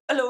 Hello.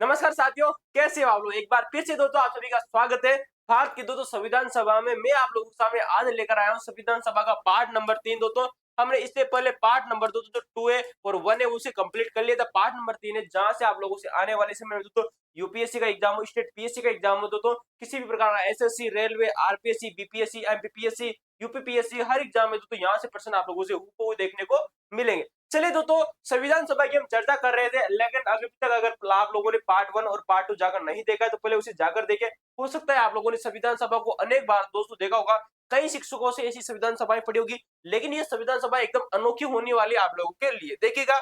नमस्कार साथियों, कैसे हो आप लोग? एक बार फिर से दोस्तों आप सभी का स्वागत है भारत की दोस्तों संविधान सभा में। मैं आप लोगों के सामने आज लेकर आया हूँ संविधान सभा का पार्ट नंबर 3। दोस्तों हमने इससे पहले पार्ट नंबर दोस्तों जो 2 है और 1 है उसे कंप्लीट कर लिया था। पार्ट नंबर 3 है जहां से आप लोगों से आने वाले समय में दोस्तों यूपीएससी का एग्जाम हो, स्टेट पीएससी का एग्जाम हो, दोस्तों किसी भी प्रकार का SSC, railway, RPSC, BPSC, MPPSC, UPPSC, हर एग्जाम में दोस्तों यहाँ से प्रश्न आप लोगों से हूबहू देखने को मिलेंगे। चलिए दोस्तों, संविधान सभा की हम चर्चा कर रहे थे, लेकिन अभी तक अगर आप लोगों ने पार्ट 1 और पार्ट 2 जाकर नहीं देखा है तो पहले उसे जाकर देखें। हो सकता है आप लोगों ने संविधान सभा को अनेक बार दोस्तों देखा होगा, कई शिक्षकों से ऐसी संविधान सभाएं पढ़ी होगी, लेकिन ये संविधान सभा एकदम अनोखी होने वाली है आप लोगों के लिए। देखिएगा,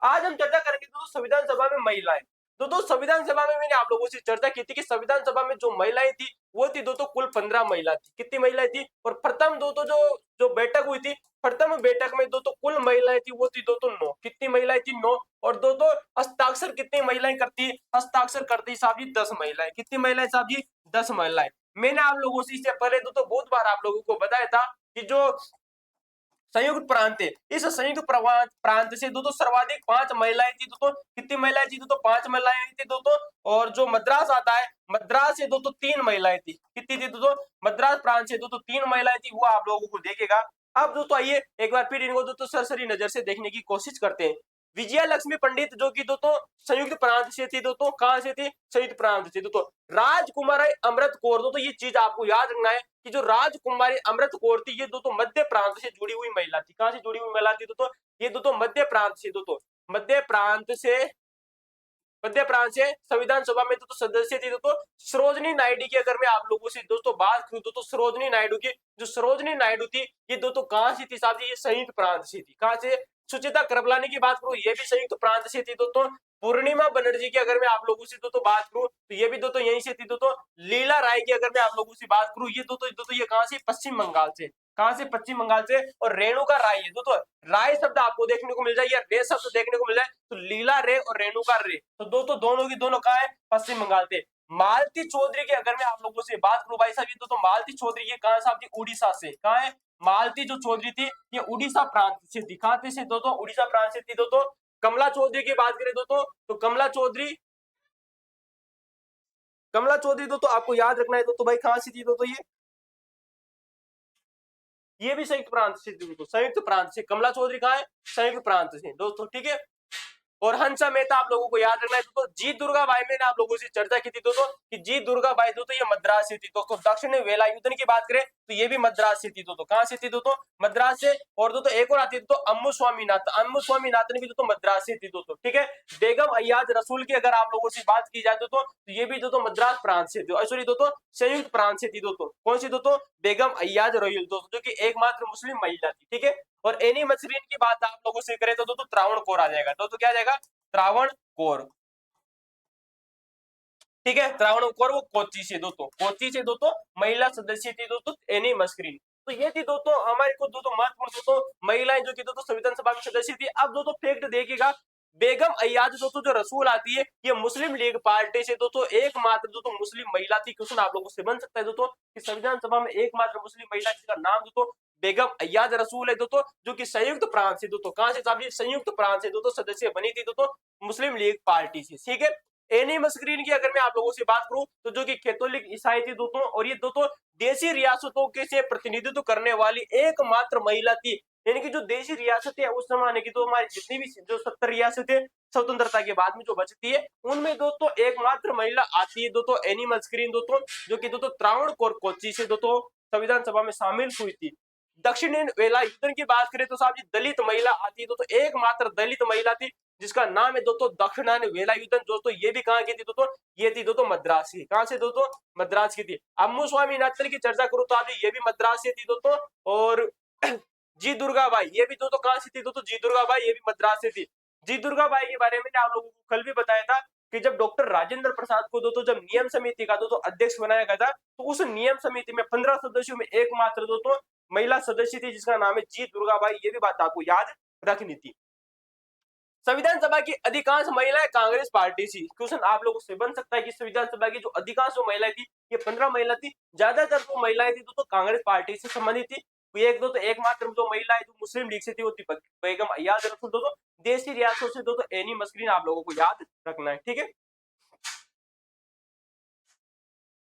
आज हम चर्चा करेंगे दोस्तों संविधान सभा में महिलाएं। दोस्तों संविधान सभा में मैंने आप लोगों से चर्चा की थी कि संविधान सभा में जो महिलाएं थी वो थी दोस्तों कुल 15 महिला थी। कितनी महिलाएं थी? और प्रथम दोस्तों जो जो बैठक हुई थी, प्रथम बैठक में दोस्तों कुल महिलाएं थी वो थी दोस्तों 9। कितनी महिलाएं थी? 9। और दोस्तों हस्ताक्षर कितनी महिलाएं करती? हस्ताक्षर करती साहब जी 10 महिलाएं। कितनी महिलाएं साहब जी? 10 महिलाएं। मैंने आप लोगों से इससे पहले दोस्तों बहुत बार आप लोगों को बताया था कि जो संयुक्त प्रांत है, इस संयुक्त प्रांत से दोस्तों सर्वाधिक 5 महिलाएं थी। दोस्तों कितनी महिलाएं थी? दोस्तों 5 महिलाएं थी दोस्तों। और जो मद्रास आता है, मद्रास से दोस्तों 3 महिलाएं थी। कितनी थी दोस्तों? मद्रास प्रांत से दोस्तों 3 महिलाएं थी, वो आप लोगों को देखेगा। अब दोस्तों आइए एक बार फिर इनको दोस्तों सरसरी नजर से देखने की कोशिश करते हैं। विजया लक्ष्मी पंडित जो कि दोस्तों संयुक्त प्रांत से थी। दोस्तों कहां से थी? संयुक्त प्रांत से। दोस्तों राजकुमारी अमृत कौर, दोस्तों ये चीज आपको याद रखना है कि जो राजकुमारी अमृत कौर थी ये दोस्तों मध्य प्रांत से जुड़ी हुई महिला थी। कहां से जुड़ी हुई महिला थी दोस्तों? ये दोस्तों मध्य प्रांत से। दोस्तों मध्य प्रांत से, मध्य प्रांत से संविधान सभा में दोस्तों सदस्य थी दोस्तों सरोजनी नायडू की। अगर मैं आप लोगों से दोस्तों बात करूं तो सरोजनी नायडू की, जो सरोजनी नायडू थी ये दोस्तों कहां से थी साहब जी? ये संयुक्त प्रांत से थी। कहां से? सुचिता कृपलानी की बात करूं, ये भी संयुक्त प्रांत से थी दोस्तों। पूर्णिमा बनर्जी की अगर मैं आप लोगों से दोस्तों बात करूं तो ये भी दोस्तों यहीं से थी दोस्तों। लीला राय की अगर मैं आप लोगों से बात करूं, ये दोस्तों ये कहां से? पश्चिम बंगाल से। कहां से? पश्चिम बंगाल से। और रेणुका राय है दोस्तों, राय शब्द आपको देखने को मिल जाए या रे शब्द देखने को मिल जाए तो लीला रे और रेणुका रे, तो दोस्तों दोनों की दोनों कहां है? पश्चिम बंगाल से। मालती चौधरी की अगर मैं आप लोगों से बात करूं भाई साहब, ये दोस्तों मालती चौधरी ये कहां साहब जी? उड़ीसा से। कहां है? मालती जो चौधरी थी ये उड़ीसा प्रांत से थी। कहां से दोस्तों? उड़ीसा प्रांत से थी दोस्तों। कमला चौधरी की बात करें दोस्तों तो कमला चौधरी, कमला चौधरी दोस्तों आपको याद रखना है दोस्तों भाई कहां से थी दोस्तों? ये भी संयुक्त प्रांत से थी दोस्तों, संयुक्त प्रांत से। कमला चौधरी कहां है? संयुक्त प्रांत से दोस्तों, ठीक है। और हंसा मेहता आप लोगों को याद रखना है दोस्तों। जी दुर्गाबाई मैंने आप लोगों से चर्चा की थी दोस्तों कि जी दुर्गाबाई दोस्तों ये मद्रास से थी दोस्तों। दक्षिण वेलायुधन की बात करें तो ये भी मद्रास से थी दोस्तों। कहां से थी दोस्तों? मद्रास से। और दोस्तों एक और आती थी दोस्तों अम्मू स्वामीनाथन, अम्मू स्वामीनाथन भी दोस्तों मद्रास से थी दोस्तों, ठीक है। बेगम अय्याज रसूल की अगर आप लोगों से बात की जाए दोस्तों तो ये भी दोस्तों मद्रास प्रांत से थी, सॉरी दोस्तों संयुक्त प्रांत से थी दोस्तों। कौन सी दोस्तों? बेगम अय्याज रसूल दोस्तों, जो कि एकमात्र मुस्लिम महिला थी, ठीक है। और एनी मसरीन की बात आप लोगों से करें तो दोस्तों त्रावणकोर आ जाएगा दोस्तों। क्या आ जाएगा? त्रावणकोर, ठीक है। त्रावणकोर वो कोच्चि से दोस्तों, कोच्चि से दोस्तों महिला सदस्य थी दोस्तों एनी मस्करीन। तो ये थी दोस्तों हमारे को दोस्तों महत्वपूर्ण दोस्तों महिलाएं जो की दोस्तों संविधान सभा की सदस्य थी। अब दोस्तों फैक्ट देखिएगा, बेगम अय्याज दोस्तों जो रसूल आती है ये मुस्लिम लीग पार्टी से दोस्तों एकमात्र दोस्तों मुस्लिम महिला थी। क्वेश्चन आप लोगों से बन सकता है दोस्तों कि संविधान सभा में एकमात्र मुस्लिम महिला जिसका नाम दोस्तों बेगम अय्याज रसूल है दोस्तों, जो कि संयुक्त प्रांत से दोस्तों, कहां से साहब जी? संयुक्त प्रांत से दोस्तों सदस्य बनी थी दोस्तों मुस्लिम लीग पार्टी से, ठीक है। एनी मस्करीन की अगर मैं आप लोगों से बात करूं तो जो कि कैथोलिक ईसाई थी दोस्तों, और ये दोस्तों देशी रियासतों के से प्रतिनिधित्व करने वाली एकमात्र महिला थी। यानी कि जो देशी रियासतें उस जमाने की तो हमारी जितनी भी जो 70 रियासतें स्वतंत्रता के बाद में जो बचती है उनमें दोस्तों एकमात्र महिला आती है दोस्तों एनी मस्करीन दोस्तों, जो कि दोस्तों त्रावणकोर कोच्चि से दोस्तों संविधान सभा में शामिल हुई थी। दक्षिण वेलायुधन की बात करें तो साहब जी दलित महिला आती है दोस्तों, एकमात्र दलित महिला थी जिसका नाम है दोस्तों दक्षिणायन वेलायुधन दोस्तों। ये भी कहां की थी दोस्तों? ये थी दोस्तों मद्रास की। कहां से दोस्तों? मद्रास की थी। अम्मू स्वामीनाथन की चर्चा करूं तो आप ये भी मद्रास से थी दोस्तों। और जी दुर्गाबाई ये भी दोस्तों कहां से थी दोस्तों? जी दुर्गाबाई ये भी मद्रास से थी। जी दुर्गाबाई के बारे में आप लोगों को कल भी बताया था कि जब डॉक्टर राजेंद्र प्रसाद को दोस्तों जब नियम समिति का दोस्तों अध्यक्ष बनाया गया था तो उस नियम समिति में 15 सदस्यों में एकमात्र दोस्तों महिला सदस्य थी जिसका नाम है जी दुर्गाबाई। ये भी बात आपको याद रखनी थी। संविधान सभा की अधिकांश महिलाएं कांग्रेस पार्टी से। क्वेश्चन आप लोगों से बन सकता है कि संविधान सभा की जो अधिकांश महिलाएं थी ये 15 महिला थी, ज्यादातर जो महिलाएं थी तो कांग्रेस पार्टी से संबंधित थी। एक दोस्तों एकमात्र जो महिला है जो मुस्लिम लीग से थी वो थी बेगम अयाज रसूल। दोस्तों देशी रियासतों से दोस्तों एनी मस्करीन आप लोगों को याद रखना है, ठीक है।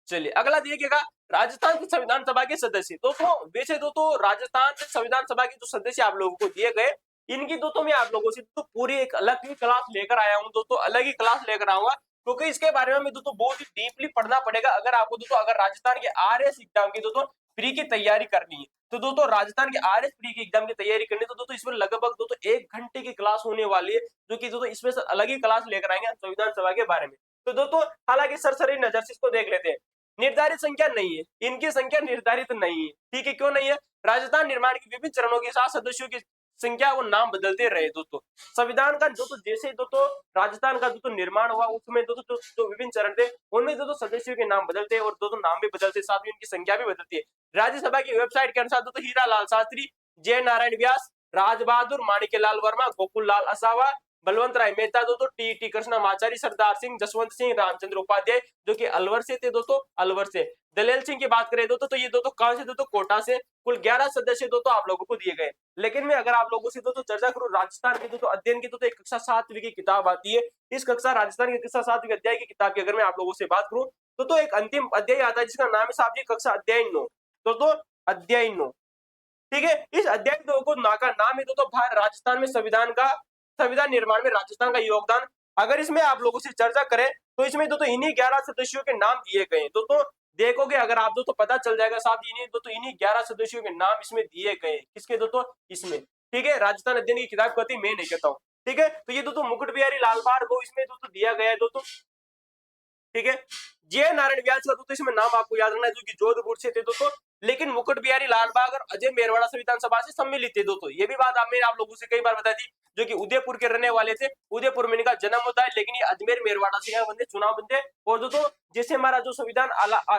चलिए अगला देखिएगा, राजस्थान की संविधान सभा के सदस्य। दोस्तों वैसे दोस्तों राजस्थान के संविधान सभा के जो सदस्य आप लोगों को दिए गए, इनकी दोस्तों मैं आप लोगों से तो पूरी एक अलग ही क्लास लेकर आया हूं दोस्तों, अलग ही क्लास लेकर आऊंगा, क्योंकि इसके बारे में दोस्तों बहुत ही डीपली पढ़ना पड़ेगा अगर आपको दोस्तों अगर राजस्थान के आरएस एग्जाम की दोस्तों प्री की तैयारी करनी है। तो दोस्तों राजस्थान के आरएस प्री की एग्जाम की तैयारी करनी है तो दोस्तों इसमें लगभग दोस्तों 1 घंटे की क्लास होने वाली है, जो कि दोस्तों इसमें से अलग ही क्लास लेकर आएंगे संविधान सभा के बारे में। तो दोस्तों हालांकि सरसरी नजर से इसको देख लेते हैं। निर्धारित संख्या नहीं है, इनकी संख्या निर्धारित नहीं है, ठीक है। क्यों नहीं है? राजस्थान निर्माण के विभिन्न चरणों के साथ सदस्यों की संख्या वो नाम बदलते रहे दोस्तों। संविधान का दोस्तों जैसे दोस्तों राजस्थान का दोस्तों निर्माण हुआ उसमें दोस्तों जो विभिन्न चरण थे उनमें दोस्तों सदस्यों के नाम बदलते हैं और दोस्तों नाम भी बदलते, साथ ही उनकी संख्या भी बदलती है। राज्यसभा की वेबसाइट के अनुसार दोस्तों हीरा लाल शास्त्री, जय नारायण व्यास, राज बहादुर, माणिक्यलाल वर्मा, गोकुल लाल असावा, बलवंत राय मेहता दोस्तों, टी कृष्णमाचारी, सरदार सिंह, जसवंत सिंह, रामचंद्र उपाध्याय जो कि अलवर से थे दोस्तों, अलवर से। दलेल सिंह की बात करें दोस्तों तो ये दोस्तों कहां से दोस्तों कोटा से। कुल 11 सदस्य दोस्तों आप लोगों को दिए गए। लेकिन मैं अगर आप लोगों से दोस्तों चर्चा करूं राजस्थान के दोस्तों अध्ययन की तो एक कक्षा 7वीं की किताब आती है। इस कक्षा राजस्थान की कक्षा 7वीं अध्याय की किताब की अगर मैं आप लोगों से बात करूं तो एक अंतिम अध्याय आता है जिसका नाम है साहब जी कक्षा अध्याय 9। दोस्तों अध्याय 9, ठीक है। इस अध्याय 2 को का नाम है दोस्तों भारत राजस्थान में संविधान निर्माण में राजस्थान का योगदान। अगर इसमें आप लोगों से चर्चा करें तो इसमें दोस्तों इन्हीं 11 सदस्यों के नाम दिए गए हैं। दोस्तों देखोगे अगर आप दोस्तों पता चल जाएगा साहब इन्हीं 11 सदस्यों के नाम इसमें दिए गए। किसके दोस्तों? इसमें, ठीक है। राजस्थान अध्ययन की किताब कहती मैं नहीं कहता हूँ, ठीक है। तो ये दोस्तों मुकुट बिहारी लाल को इसमें दोस्तों दिया गया है दोस्तों, ठीक है। जय नारायण व्यास का दोस्तों इसमें नाम आपको याद रखना है जो कि जोधपुर से थे दोस्तों, लेकिन मुकुट बिहारी लाल और अजय मेरवाड़ा संविधान सभा से सम्मिलित थे दोस्तों। ये भी बात मैंने आप लोगों से कई बार बता दी, जो कि उदयपुर के रहने वाले थे। उदयपुर में इनका जन्म होता है लेकिन ये अजमेर मेरवाड़ा से बंदे चुनाव बनते। और दोस्तों जैसे हमारा जो संविधान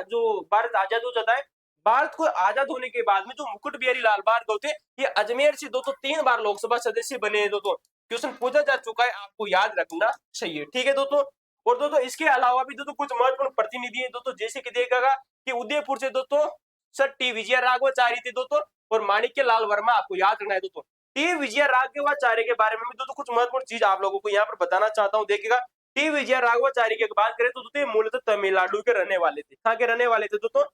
जो भारत आजाद हो जाता है, भारत को आजाद होने के बाद में जो मुकुट बिहारी लाल थे ये अजमेर से दोस्तों 3 बार लोकसभा सदस्य बने हैं दोस्तों। क्वेश्चन पूछा जा चुका है, आपको याद रखना चाहिए, ठीक है दोस्तों। और दोस्तों इसके अलावा भी दोस्तों कुछ महत्वपूर्ण प्रतिनिधि है दोस्तों, जैसे कि देखेगा कि उदयपुर से दोस्तों सर टी विजय राघवाचारी थे दोस्तों और माणिक्य लाल वर्मा आपको याद रखना है दोस्तों। टी विजय राघवाचारी के बारे में दोस्तों कुछ महत्वपूर्ण चीज आप लोगों को यहाँ पर बताना चाहता हूँ। देखिएगा टी विजय राघवाचारी की बात करें तो दोस्तों मूलतः तमिलनाडु के रहने वाले थे। कहाँ के रहने वाले थे दोस्तों?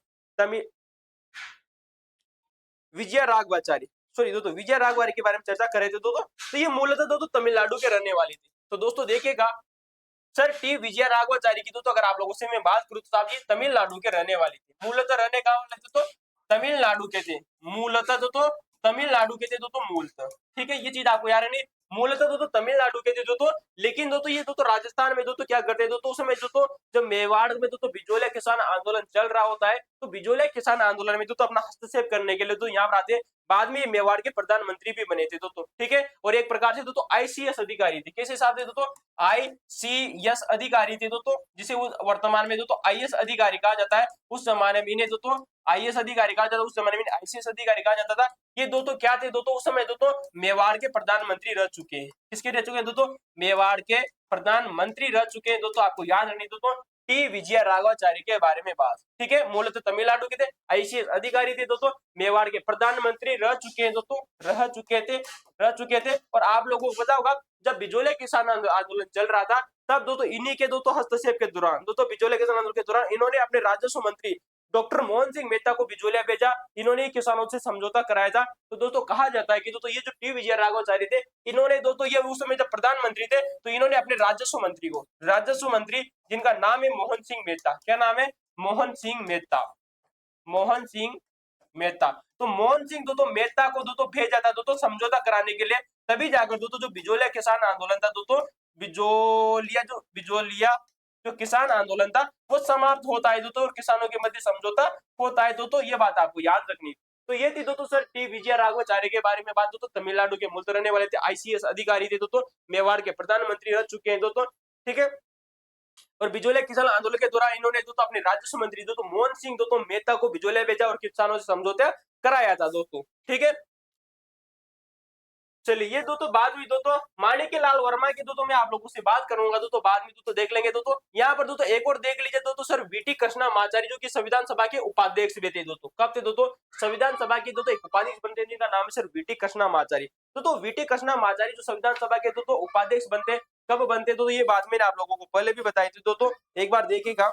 विजय राघवाचारी, सॉरी दोस्तों विजय राघवाचारी के बारे में चर्चा करें थे दोस्तों, तो ये मूलतः दोस्तों तमिलनाडु के रहने वाले थे। तो दोस्तों देखिएगा सर टी विजय राघवाचारी की दोस्तों अगर आप लोगों से मैं बात करूं तो साहब ये तमिलनाडु के रहने वाले थे। मूलतः रहने कहां वाले थे? तो तमिलनाडु के थे। मूलतः दोस्तों तमिलनाडु के थे दोस्तों, मूलतः, ठीक है। ये चीज आपको याद रखनी, मूलतः दोस्तों तमिलनाडु के थे दोस्तों। लेकिन दोस्तों ये दोस्तों राजस्थान में दोस्तों क्या करते हैं दोस्तों, उस समय दोस्तों जब मेवाड़ में दोस्तों बिजोलिया किसान आंदोलन चल रहा होता है तो बिजोलिया किसान आंदोलन में दोस्तों अपना हस्तक्षेप करने के लिए तो यहाँ पर आते हैं। बाद में ये मेवाड़ के प्रधानमंत्री भी बने थे दोस्तों, ठीक है। और एक प्रकार से दोस्तों आईसीएस अधिकारी थे। किस हिसाब से दोस्तों? आईसीएस अधिकारी थे दोस्तों, जिसे वर्तमान में दोस्तों आईएएस अधिकारी कहा जाता है। उस जमाने में इन्हें दोस्तों आईएएस अधिकारी कहा जाता था, उस जमाने में आईसीएस अधिकारी कहा जाता था। ये दोस्तों क्या थे दोस्तों? उस समय दोस्तों मेवाड़ के प्रधानमंत्री रह चुके हैं। किसके रह चुके हैं दोस्तों? मेवाड़ के प्रधानमंत्री रह चुके हैं दोस्तों। आपको याद रखनी दोस्तों टी विजय राघवाचारी के बारे में बात, ठीक है। मूलतः तमिलनाडु के थे, आईसीएस अधिकारी थे दोस्तों, मेवाड़ के प्रधानमंत्री रह चुके हैं दोस्तों, रह चुके थे। और आप लोगों को पता होगा जब बिजोलिया किसान आंदोलन चल रहा था तब दोस्तों इन्हीं के दोस्तों हस्तक्षेप के दौरान दोस्तों बिजोलिया किसान आंदोलन के दौरान इन्होंने अपने राजस्व मंत्री डॉक्टर मोहन सिंह मेहता को बिजोलिया भेजा। इन्होंने किसानों से समझौता कराया था। तो दोस्तों कहा जाता है कि दोस्तों ये जो टी विजय राघवाचारी थे इन्होंने दोस्तों ये उस समय जब प्रधानमंत्री थे तो इन्होंने अपने राजस्व मंत्री जिनका नाम है मोहन सिंह मेहता, क्या नाम है? मोहन सिंह मेहता, मोहन सिंह मेहता। तो मोहन सिंह दोस्तों मेहता को दोस्तों भेजा था दोस्तों समझौता कराने के लिए। तभी जाकर दोस्तों जो बिजोलिया किसान आंदोलन था दोस्तों, बिजोलिया जो किसान आंदोलन था वो समाप्त होता है दोस्तों और किसानों के मध्य समझौता होता है दोस्तों। ये बात आपको याद रखनी। तो ये थी दोस्तों सर टी विजय राघवाचारी के बारे में बात। दोस्तों तमिलनाडु के मूल रहने वाले थे, आईसीएस अधिकारी थे दोस्तों, मेवाड़ के प्रधानमंत्री रह चुके हैं दोस्तों, ठीक है। और बिजोलिया किसान आंदोलन के दौरान इन्होंने दोस्तों अपने राजस्व मंत्री दोस्तों मोहन सिंह दोस्तों मेहता को बिजोलिया भेजा और किसानों से समझौता कराया था दोस्तों, ठीक है। चलिए ये दोस्तों बात हुई दोस्तों माणिक्यलाल वर्मा की। दोस्तों मैं आप लोगों से बात करूंगा दोस्तों बाद में दोस्तों देख लेंगे दोस्तों। यहाँ पर दोस्तों एक और देख लीजिए दोस्तों सर वीटी कृष्णमाचारी जो कि संविधान सभा के उपाध्यक्ष भी थे दोस्तों। कब थे दोस्तों? संविधान सभा के दोस्तों एक उपाध्यक्ष बनते थे, जिनका नाम है सर वीटी कृष्णमाचारी। दोस्तों वीटी कृष्णमाचारी जो संविधान सभा के दोस्तों उपाध्यक्ष बनते, कब बनते दोस्तों ये बात मैंने आप लोगों को पहले भी बताई थी दोस्तों, एक बार देखिएगा।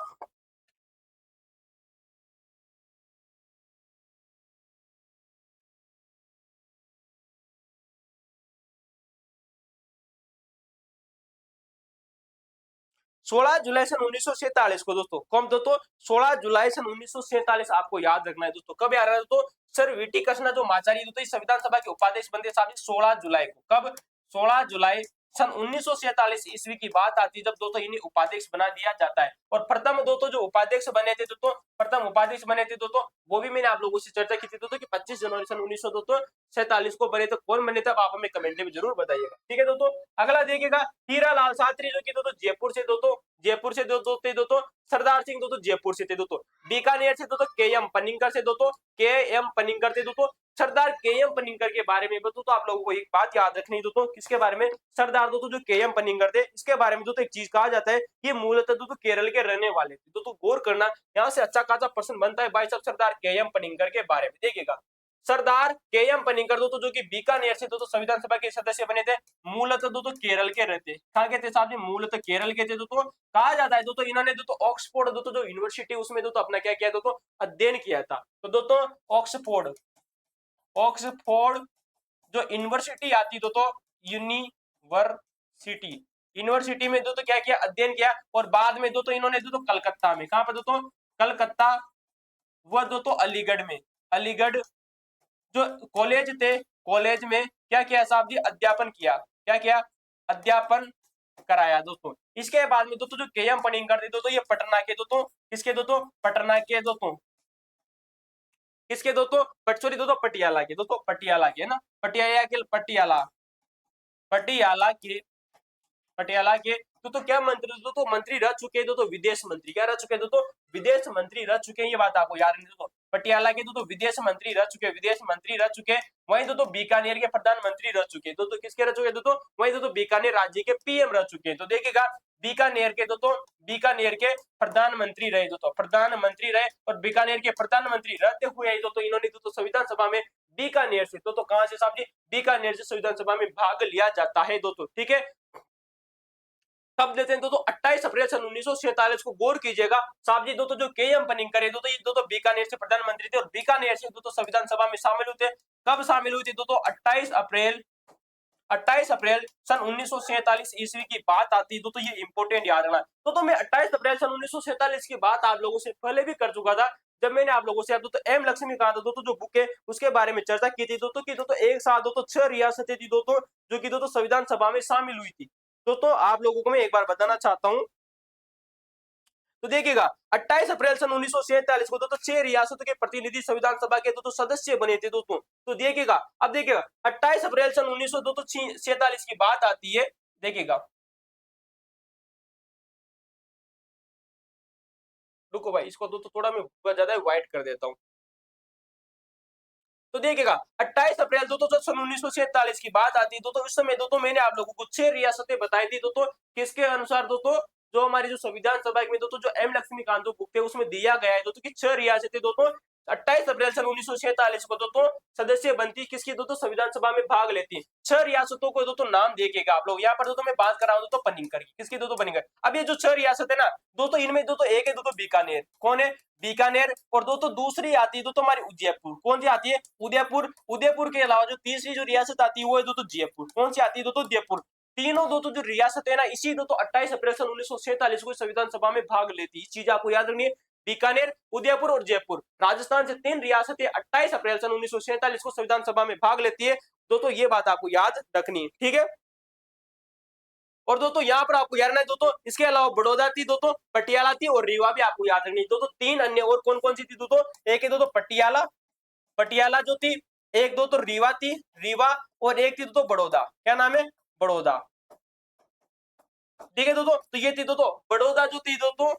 16 जुलाई सन 1947 को दोस्तों। कब दोस्तों? 16 जुलाई सन 1947 आपको याद रखना है दोस्तों। कब याद रखना है दोस्तों? सर वीटी कृष्णा जो माचारी दोस्तों संविधान सभा के उपाध्यक्ष बनते साहब 16 जुलाई को। कब? 16 जुलाई सन 1947 ईस्वी की बात आती है जब दोस्तों इन्हें उपाध्यक्ष बना दिया जाता है। और प्रथम दोस्तों जो उपाध्यक्ष बने थे दोस्तों, प्रथम उपाध्यक्ष बने थे दोस्तों, वो भी मैंने आप लोगों से चर्चा की थी दोस्तों कि 25 जनवरी सन 1947 को बने थे। कौन बने थे आप हमें कमेंट में जरूर बताइएगा, ठीक है दोस्तों। अगला देखिएगा हीरालाल शास्त्री जो कि दोस्तों जयपुर से दोस्तों, जयपुर से दोस्तों थे दोस्तों। सरदार सिंह दोस्तों जयपुर से थे दोस्तों। बीकानेर से दोस्तों के एम पनिंकर से दोस्तों, के एम पनिंकर थे दोस्तों। सरदार के एम पनिंकर के बारे में दोस्तों आप लोगों को एक बात याद रखनी है दोस्तों, किसके बारे में? सरदार दोस्तों जो के एम पनिंकर थे, इसके बारे में दोस्तों एक चीज कहा जाता है, ये मूलतः दोस्तों केरल के रहने वाले थे दोस्तों। गौर करना, यहाँ से अच्छा खासा प्रश्न बनता है भाई साहब सरदार के एम पनिंकर के बारे में। देखिएगा सरदार के एम पनिंकर दोस्तों जो कि बीकानेर से दोस्तों संविधान सभा के सदस्य बने थे, मूलतः दोस्तों केरल के रहते। कहाँ के थे साहब जी? मूलतः केरल के थे दोस्तों। कहा जाता है दोस्तों इन्होंने दोस्तों ऑक्सफोर्ड दोस्तों जो यूनिवर्सिटी उसमें दोस्तों अपना क्या किया दोस्तों? अध्ययन किया था। तो दोस्तों ऑक्सफोर्ड, ऑक्सफोर्ड जो यूनिवर्सिटी आती दोस्तों, यूनिवर्सिटी, यूनिवर्सिटी में दोस्तों क्या किया? अध्ययन किया। और बाद में दोस्तों इन्होंने दोस्तों कलकत्ता में, कहां पर दोस्तों? कलकत्ता व दोस्तों अलीगढ़ में, अलीगढ़ जो कॉलेज थे, कॉलेज में क्या किया साहब जी? अध्यापन किया। क्या किया? अध्यापन कराया दोस्तों। इसके बाद में दोस्तों जो के एम पनिंकर थे दोस्तों, ये पटना के दोस्तों, किसके दोस्तों? पटना के दोस्तों, किसके दोस्तों? सॉरी दोस्तों पटियाला के दोस्तों, पटियाला के ना, पटियाला के, पटियाला, पटियाला के, पटियाला के तो क्या मंत्री दोस्तों? मंत्री रह चुके हैं दोस्तों, विदेश मंत्री। क्या रह चुके हैं दोस्तों? विदेश मंत्री रह चुके हैं, ये बात आपको याद रखनी दोस्तों। पटियाला के दोस्तों विदेश मंत्री रह चुके हैं, विदेश मंत्री रह चुके हैं। वहीं दोस्तों बीकानेर के प्रधानमंत्री रह चुके हैं दोस्तों। किसके रह चुके हैं दोस्तों? वहीं दोस्तों बीकानेर राज्य के पीएम रह चुके हैं। तो देखिएगा बीकानेर के दोस्तों, बीकानेर के प्रधानमंत्री रहे दोस्तों, प्रधानमंत्री रहे। और बीकानेर के प्रधानमंत्री रहते हुए दोस्तों इन्होंने दोस्तों संविधान सभा में बीकानेर से दोस्तों, कहां से साहब जी? बीकानेर से संविधान सभा में भाग लिया जाता है दोस्तों, ठीक है। कब देते हैं दोस्तों? 28 अप्रैल सन 1947 को। गौर कीजिएगा साहब जी दोस्तों जो के एम पनिंकर है दोस्तों, ये दोस्तों बीकानेर से प्रधानमंत्री थे और बीकानेर से दोस्तों संविधान सभा में शामिल हुए थे। कब शामिल हुए थे दोस्तों? 28 अप्रैल, 28 अप्रैल सन 1947 ईस्वी की बात आती है दोस्तों, ये इंपोर्टेंट याद रखना। तो मैं 28 अप्रैल सन 1947 की बात आप लोगों से पहले भी कर चुका था, जब मैंने आप लोगों से दोस्तों एम लक्ष्मीकांत दोस्तों जो बुक है उसके बारे में चर्चा की थी दोस्तों, कि दोस्तों एक साथ दोस्तों 6 रियासतें थी दोस्तों जो कि दोस्तों संविधान सभा में शामिल हुई थी। दोस्तों आप लोगों को मैं एक बार बताना चाहता हूं, तो देखिएगा 28 अप्रैल सन 1947 को दोस्तों 6 रियासतों के प्रतिनिधि संविधान सभा के दोस्तों सदस्य बने थे दोस्तों। तो देखिएगा, अब देखिएगा 28 अप्रैल सन 1947 की बात आती है। देखिएगा, रुको भाई इसको दोस्तों थोड़ा मैं ज्यादा व्हाइट कर देता हूं। तो देखिएगा 28 अप्रैल दोस्तों सन 1947 की बात आती है दोस्तों, उस समय दोस्तों मैंने आप लोगों को 6 रियासतें बताई थी दोस्तों, किसके अनुसार दोस्तों? जो हमारी जो संविधान सभा में दोस्तों जो एम लक्ष्मीकांत बुक थे उसमें दिया गया है दोस्तों कि 6 रियासतें दोस्तों 28 अप्रैल सन 1947 को दोस्तों सदस्य बनती, किसकी दोस्तों? संविधान सभा में भाग लेती। 6 रियासतों को दोस्तों नाम देखिएगा आप लोग, यहाँ पर दोस्तों मैं बात कर रहा हूँ दोस्तों पनिंकर की। किसकी दोस्तों? पनिंकर। अब ये जो 6 रियासत है ना दोस्तों, इनमें दोस्तों एक है दोस्तों बीकानेर। कौन है? बीकानेर। और दोस्तों दूसरी आती है दोस्तों हमारी उदयपुर। कौन सी आती है? उदयपुर। उदयपुर के अलावा जो तीसरी जो रियासत आती है वो है दोस्तों जयपुर। कौन सी आती है दोस्तों? जयपुर। तीनों दोस्तों जो रियासत है ना, इसी दोस्तों 28 अप्रैल सन 1947 को संविधान सभा में भाग लेती। इस चीज आपको याद रखनी है, बीकानेर, उदयपुर और जयपुर। राजस्थान से 3 रियासतें 28 अप्रैल सन 1947 को संविधान सभा में भाग लेती है दोस्तों, ये बात आपको याद रखनी है, ठीक है। और दोस्तों यहाँ पर आपको याद रखना है दोस्तों, इसके अलावा बड़ौदा थी दोस्तों, पटियाला थी और रीवा भी आपको याद रखनी है दोस्तों। 3 अन्य और कौन कौन सी थी दोस्तों? एक है दोस्तों पटियाला, पटियाला जो थी, एक दोस्तों रीवा थी, रीवा, और एक थी दोस्तों बड़ौदा। क्या नाम है? बड़ौदा, ठीक है दोस्तों। तो ये थी दोस्तों बड़ौदा जो थी दोस्तों,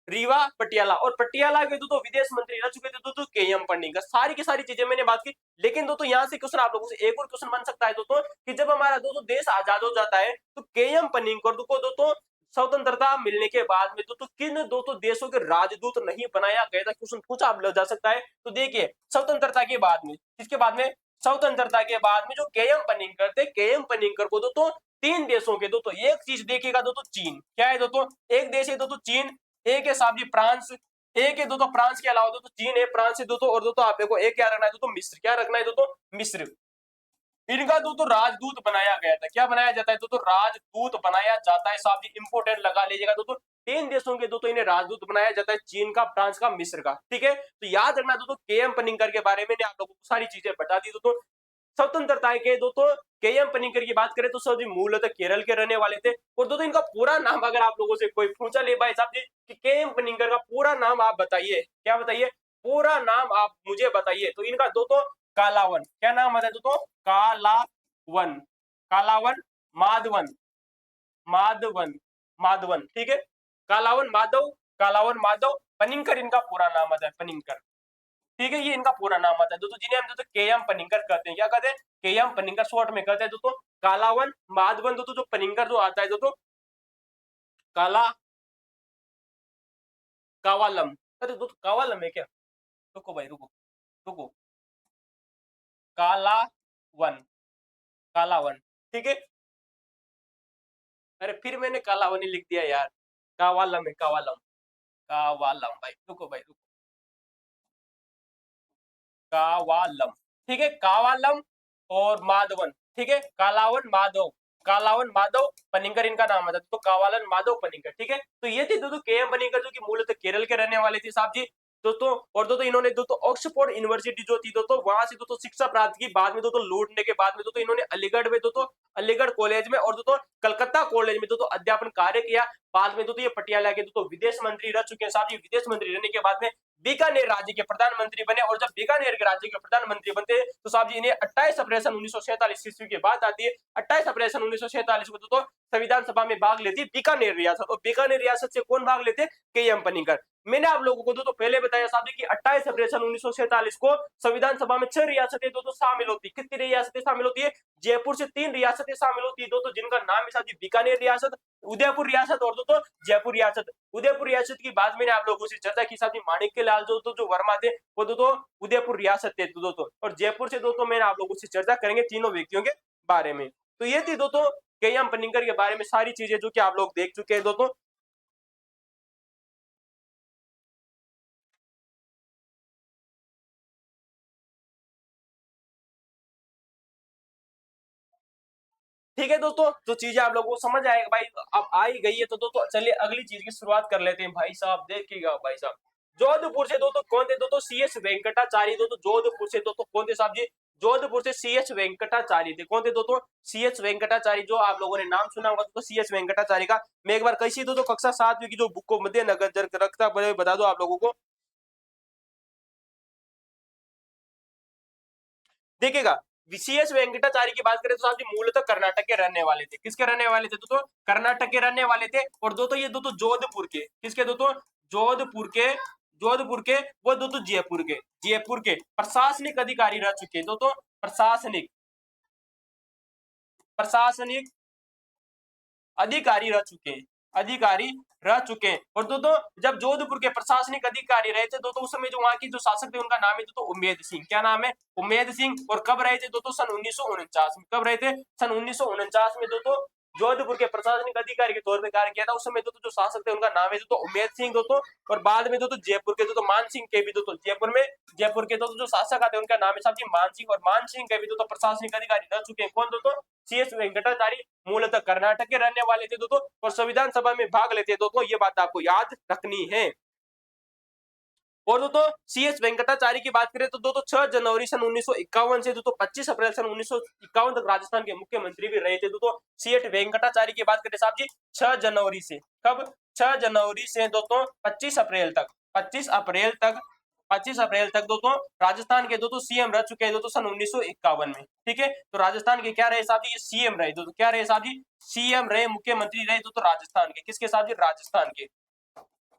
रीवा पटियाला, और पटियाला के दोस्तों विदेश मंत्री रह चुके थे दोस्तों के.एम. पन्नीकर। सारी की सारी चीजें मैंने बात की। लेकिन दोस्तों यहाँ से क्वेश्चन आप लोगों से एक और क्वेश्चन बन सकता है दोस्तों कि जब हमारा दोस्तों देश आजाद हो जाता है तो के.एम. पन्नीकर को दोस्तों स्वतंत्रता मिलने के बाद में दोस्तों किन दोस्तों देशों के राजदूत नहीं बनाया गया था, क्वेश्चन पूछा आप जा सकता है। तो देखिए स्वतंत्रता के बाद में, किसके बाद में, स्वतंत्रता के बाद में जो के.एम. पन्नीकर थे, के.एम. पन्नीकर को दोस्तों तीन देशों के दोस्तों, एक चीज देखिएगा दोस्तों, चीन क्या है दोस्तों, एक देश है दोस्तों चीन, एक है साहब जी फ्रांस, एक है दोस्तों फ्रांस के अलावा दोस्तों चीन है, फ्रांस है दोस्तों, और दोस्तों आप देखो एक क्या रखना है दोस्तों, मिस्र, क्या रखना है दोस्तों, मिस्र। इनका दोस्तों राजदूत बनाया गया था, क्या बनाया जाता है दोस्तों, राजदूत बनाया जाता है साहब जी, इंपोर्टेंट लगा लीजिएगा दोस्तों। तीन देशों के दोस्तों इन्हें राजदूत बनाया जाता है, चीन का, फ्रांस का, मिस्र का, ठीक है। तो याद रखना दोस्तों के.एम. पन्नीकर के बारे में आप लोगों को सारी चीजें बता दी दोस्तों। स्वतंत्रता के दोस्तों के.एम. पन्नीकर की बात करें तो सर जी मूलतः केरल के रहने वाले थे। और दोस्तों इनका पूरा नाम अगर आप लोगों से कोई पूछा ले भाई साहब जी कि के.एम. पन्नीकर का पूरा नाम आप बताइए, क्या बताइए, पूरा नाम आप मुझे बताइए, तो इनका दोस्तों कालावन, क्या नाम आता है दोस्तों, कालावन, कालावन माधवन, माधवन, माधवन, ठीक है, कालावन माधव, कालावन माधव पन्नीकर इनका पूरा नाम आता है, पन्नीकर, ठीक है, ये इनका पूरा नाम आता है दोस्तों, जिन्हें हम दोस्तों के.एम. पन्नीकर कहते हैं, क्या कहते हैं, के.एम. पन्नीकर शॉर्ट में कहते हैं दोस्तों। कालावन माधवन दोस्तों, जो पन्नीकर जो आता है दोस्तों, काला कावालम, अरे दोस्तों कावालम है क्या, रुको भाई रुको, रुको, कालावन, कालावन, ठीक है, अरे फिर मैंने कालावन ही लिख दिया यार, कावालम है, कावालम, कावालम भाई, रुको भाई रुको, कावालम, ठीक है, कावालम और माधवन, ठीक है, कालावन माधव, कालावन माधव पन्नीकर इनका नाम आता है, तो कावालन माधव पन्नीकर, ठीक है। तो ये थे दोस्तों के.एम. पन्नीकर जो कि मूलतः केरल के रहने वाले थे साहब जी दोस्तों। और दोस्तों इन्होंने दोस्तों ऑक्सफोर्ड यूनिवर्सिटी जो थी दोस्तों वहां से दोस्तों शिक्षा प्राप्त की, बाद में दोस्तों लौटने के बाद में दोस्तों इन्होंने अलीगढ़ में दोस्तों, अलीगढ़ कॉलेज में और दोस्तों कलकत्ता कॉलेज में दोस्तों अध्यापन कार्य किया। बाद में दोस्तों ये पटियाला के दोस्तों विदेश मंत्री रह चुके हैं साहब जी। विदेश मंत्री रहने के बाद में बीकानेर राज्य के प्रधानमंत्री बने, और जब बीकानेर के राज्य के प्रधानमंत्री बनते तो साहब जी इन्हें 28 अप्रैल सन 1947 ईस्वी की बात आती है, 28 अप्रैल सन 1947 को तो संविधान सभा में भाग लेती है बीकानेर रियासत, और बीकानेर रियासत से कौन भाग लेते, के.एम. पन्नीकर। मैंने आप लोगों को तो पहले बताया साहब जी कि 28 अप्रैल सन 1947 को संविधान सभा में 6 रियासतें दोस्तों शामिल होती, कितनी रियासतें शामिल होती है, जयपुर से 3 रियासतें शामिल होती है दोस्तों, जिनका नाम है साहब जी बीकानेर रियासत, उदयपुर रियासत और दोस्तों जयपुर रियासत। उदयपुर रियासत की बात मैंने आप लोगों से चर्चा की साहब जी, माणिक्य लाल जो वर्मा थे वो दोस्तों उदयपुर रियासत थे दोस्तों, और जयपुर से दोस्तों मैंने आप लोगों से चर्चा करेंगे तीनों व्यक्तियों के बारे में। तो ये थी दोस्तों के.एम. पन्नीकर के बारे में सारी चीजें जो कि आप लोग देख चुके हैं दोस्तों। ठीक है दोस्तों, जो चीजें आप लोगों को समझ आएगा भाई, अब आ ही गई है तो दोस्तों चलिए अगली चीज की शुरुआत कर लेते हैं भाई साहब। देखिएगा भाई साहब, जोधपुर से दोस्तों कौन थे दोस्तों, सी.एच. वेंकटाचार्य दोस्तों, जोधपुर से दोस्तों कौन थे साहब जी, जोधपुर से सी.एच. वेंकटाचार्य थे, कौन थे दोस्तों, सी.एच. वेंकटाचार्य, जो आप लोगों ने नाम सुना होगा दोस्तों सी.एच. वेंकटाचार्य का। मैं एक बार कैसी दोस्तों कक्षा 7वीं की जो बुक को मद्देनजर रखता बता दो आप लोगों को। देखिएगा, सी.एच. वेंकटाचार्य की बात करें तो साहब जी मूलतः कर्नाटक के रहने वाले थे, किसके रहने वाले थे दोस्तों, कर्नाटक के रहने वाले थे। और दोस्तों ये दोस्तों जोधपुर के, किसके दोस्तों, जोधपुर के, जोधपुर के वो दोस्तों जयपुर के, जयपुर के प्रशासनिक अधिकारी रह चुके हैं दोस्तों, प्रशासनिक, प्रशासनिक अधिकारी रह चुके हैं, अधिकारी रह चुके हैं। और दोस्तों जब जोधपुर के प्रशासनिक अधिकारी रहे थे दोस्तों, उस समय जो वहां की जो शासक थे उनका नाम है दोस्तों उम्मेद सिंह, क्या नाम है, उम्मेद सिंह। और कब रहे थे दोस्तों, सन 1949 में, कब रहे थे, सन 1949 में दोस्तों जोधपुर के प्रशासनिक अधिकारी के तौर पर कार्य किया था। उस समय दोस्तों जो शासक थे उनका नाम है दोस्तों उम्मेद सिंह दोस्तों। और बाद में दोस्तों जयपुर के दोस्तों मान सिंह के भी दोस्तों, जयपुर में जयपुर के दोस्तों जो शासक आते हैं उनका नाम है साहब जी मान सिंह, और मान सिंह के भी दोस्तों प्रशासनिक अधिकारी रह चुके हैं, कौन दोस्तों, सी.एच. वेंकटाचार्य, मूलतः कर्नाटक के रहने वाले थे दोस्तों, और संविधान सभा में भाग लेते दोस्तों, ये बात आपको याद रखनी है। और दोस्तों सी.एच. वेंकटाचार्य की बात करें तो दोस्तों 6 जनवरी सन 1951 से दोस्तों 25 अप्रैल सन 1951 तक राजस्थान के मुख्यमंत्री भी रहे थे दोस्तों। सी.एच. वेंकटाचार्य की बात करें साहब जी 6 जनवरी से, कब, 6 जनवरी से दोस्तों 25 अप्रैल तक, 25 अप्रैल तक, 25 अप्रैल तक दोस्तों राजस्थान के दोस्तों सीएम रह चुके हैं दोस्तों सन 1951 में, ठीक है। तो राजस्थान के क्या रहे साहब जी, ये सीएम रहे दोस्तों, क्या रहे साहब जी, सीएम रहे, मुख्यमंत्री रहे दोस्तों राजस्थान के, किसके साहब जी, राजस्थान के।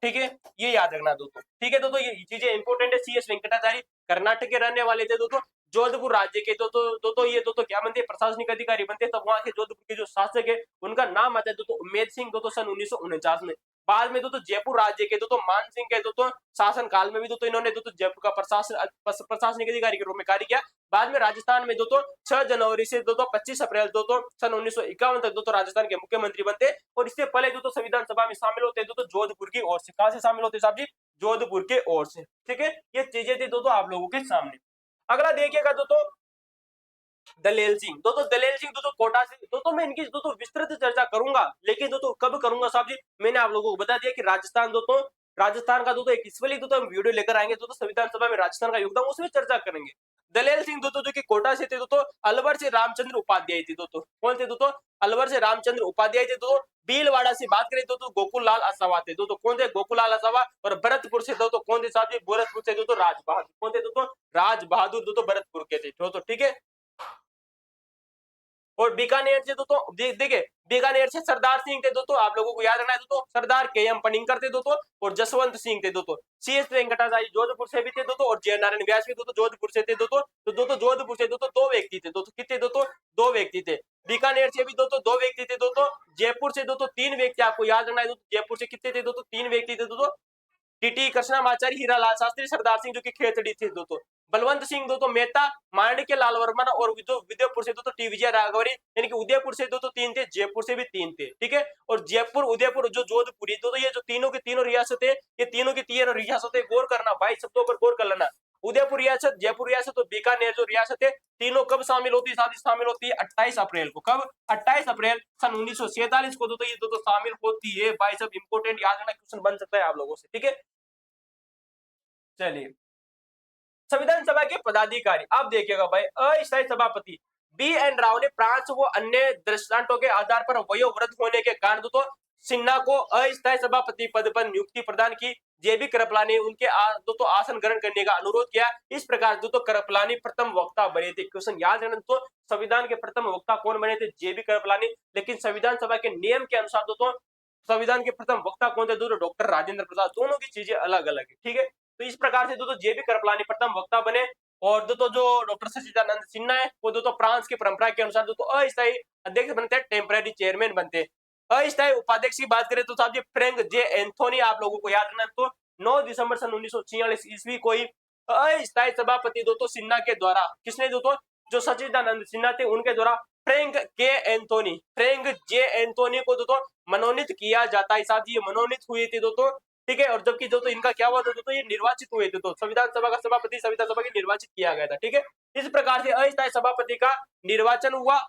ठीक है, ये याद रखना दोस्तों। ठीक है दोस्तों, ये चीजें इंपॉर्टेंट है। CS वेंकटाचार्य कर्नाटक के रहने वाले थे दोस्तों, जोधपुर राज्य के दोस्तों ये दोस्तों क्या बनते हैं, प्रशासनिक अधिकारी बनते हैं। तब वहां के जोधपुर के जो शासक है उनका नाम आता है दोस्तों उमेद सिंह दोस्तों सन 1949 में। बाद में दोस्तों जयपुर राज्य के दोस्तों मान सिंह के दोस्तों शासन काल में भी दोस्तों इन्होंने दोस्तों जयपुर का प्रशासनिक अधिकारी के रूप में कार्य किया। बाद में राजस्थान में दोस्तों 6 जनवरी से दोस्तों 25 अप्रैल दोस्तों सन 1951 तक दोस्तों राजस्थान के मुख्यमंत्री बनते। और इससे पहले दोस्तों संविधान सभा में शामिल होते हैं दोस्तों जोधपुर की ओर से। कहां से शामिल होते हैं साहब जी? जोधपुर के ओर से। ठीक है, ये चीजें थी दोस्तों आप लोगों के सामने। अगला देखिएगा दोस्तों दलेल सिंह। दलेल सिंह दोस्तों कोटा से। दोस्तों मैं इनकी दोस्तों विस्तृत चर्चा करूंगा, लेकिन दोस्तों कब करूंगा साहब जी? मैंने आप लोगों को बता दिया कि राजस्थान का दोस्तों एक इस वाली दोस्तों हम वीडियो लेकर आएंगे दोस्तों संविधान सभा में राजस्थान का योगदान, उसमें चर्चा करेंगे। दलेल सिंह दोस्तों जो कि कोटा से थे दोस्तों, अलवर से रामचंद्र उपाध्याय थे दोस्तों। कौन थे दोस्तों? अलवर से रामचंद्र उपाध्याय थे दोस्तों। भीलवाड़ा से बात करें दोस्तों गोकुल लाल असावा थे दोस्तों। कौन थे? गोकुल लाल असावा। और भरतपुर से दोस्तों कौन थे साहब जी? भरतपुर से दोस्तों राज बहादुर। कौन थे दोस्तों? राज बहादुर दोस्तों भरतपुर के थे दोस्तों। ठीक है, और बीकानेर से दोस्तों देखिए बीकानेर से सरदार सिंह थे दोस्तों, आप लोगों को याद रखना है दोस्तों, सरदार KM पनिंकर थे दोस्तों। और जसवंत सिंह थे दोस्तों। CS वेंकटाचार्य जोधपुर से भी थे दोस्तों, और जय नारायण व्यास भी दोस्तों जोधपुर से थे दोस्तों। तो दोस्तों जोधपुर से दोस्तों 2 व्यक्ति थे दोस्तों। कितने दोस्तों? 2 व्यक्ति थे। बीकानेर से भी दोस्तों 2 व्यक्ति थे दोस्तों। जयपुर से दोस्तों 3 व्यक्ति, आपको याद रखना है दोस्तों। जयपुर से कितने थे दोस्तों? 3 व्यक्ति थे दोस्तों। टीटी कृष्णामाचार्य, हीरालाल शास्त्री, सरदार सिंह जो कि खेतड़ी थे दोस्तों। बलवंत सिंह दोस्तों मेहता, माणिक्य लाल वर्मा और विजयपुर से दोस्तों टी विजय राघवरी, यानी कि उदयपुर से दोस्तों 3 थे, जयपुर से भी 3 थे। ठीक है, और जयपुर उदयपुर जो जोधपुरी दोस्तों, ये जो तीनों की तीनों रियासतें, ये तीनों की तीनों रियासतें, गौर करना भाई, शब्दों पर गौर कर लेना। उदयपुर रियासत, जयपुर रियासत और बीकानेर जो रियासत है, तीनों कब शामिल होती है? शामिल होती है 28 अप्रैल को। कब? 28 अप्रैल सन 1947 को दोस्तों ये दोस्तों शामिल होती है। भाई सब इंपोर्टेंट याद रखना, क्वेश्चन बन सकता है आप लोगों से। ठीक है, चलिए संविधान सभा के पदाधिकारी आप देखिएगा भाई। अस्थायी सभापति BN राव ने प्रांत व अन्य दृष्टांतों के आधार पर वयोवृद्ध होने के कारण दोस्तों सिन्हा को अस्थायी सभापति पद पर नियुक्ति प्रदान की। JB कृपलानी ने उनके दोस्तों आसन ग्रहण करने का अनुरोध किया। इस प्रकार दोस्तों कृपलानी प्रथम वक्ता बने थे। क्वेश्चन याद रखना दोस्तों, संविधान के प्रथम वक्ता कौन बने थे? JB कृपलानी। लेकिन संविधान सभा के नियम के अनुसार दोस्तों संविधान के प्रथम वक्ता कौन थे? दोस्तों डॉक्टर राजेंद्र प्रसाद। दोनों की चीजें अलग अलग है। ठीक है, तो इस प्रकार से दोस्तों JB कृपलानी प्रथम वक्ता बने। और दोस्तों जो डॉक्टर सच्चिदानंद सिन्हा है वो दोस्तों फ्रांस की परंपरा के अनुसार दोस्तों अस्थायी अध्यक्ष बनते हैं, टेम्पररी चेयरमैन बनते हैं। अस्थायी उपाध्यक्ष की बात करें तो साहब जी फ्रैंक J एंथोनी, आप लोगों को याद रखना तो 9 दिसंबर सन 1946 ईस्वी को ही अस्थायी सभापति दोस्तों सिन्हा के द्वारा, किसने दोस्तों? जो सच्चिदानंद सिन्हा थे उनके द्वारा फ्रैंक J एंथोनी को दोस्तों मनोनीत किया जाता है। साहब जी ये मनोनीत हुए थे दोस्तों। ठीक है, और जबकि दोस्तों इनका क्या हुआ था दोस्तों? ये निर्वाचित हुए थे। तो संविधान सभा का सभापति संविधान सभा के निर्वाचित किया गया था। ठीक है, इस प्रकार से अस्थायी सभापति का निर्वाचन हुआ।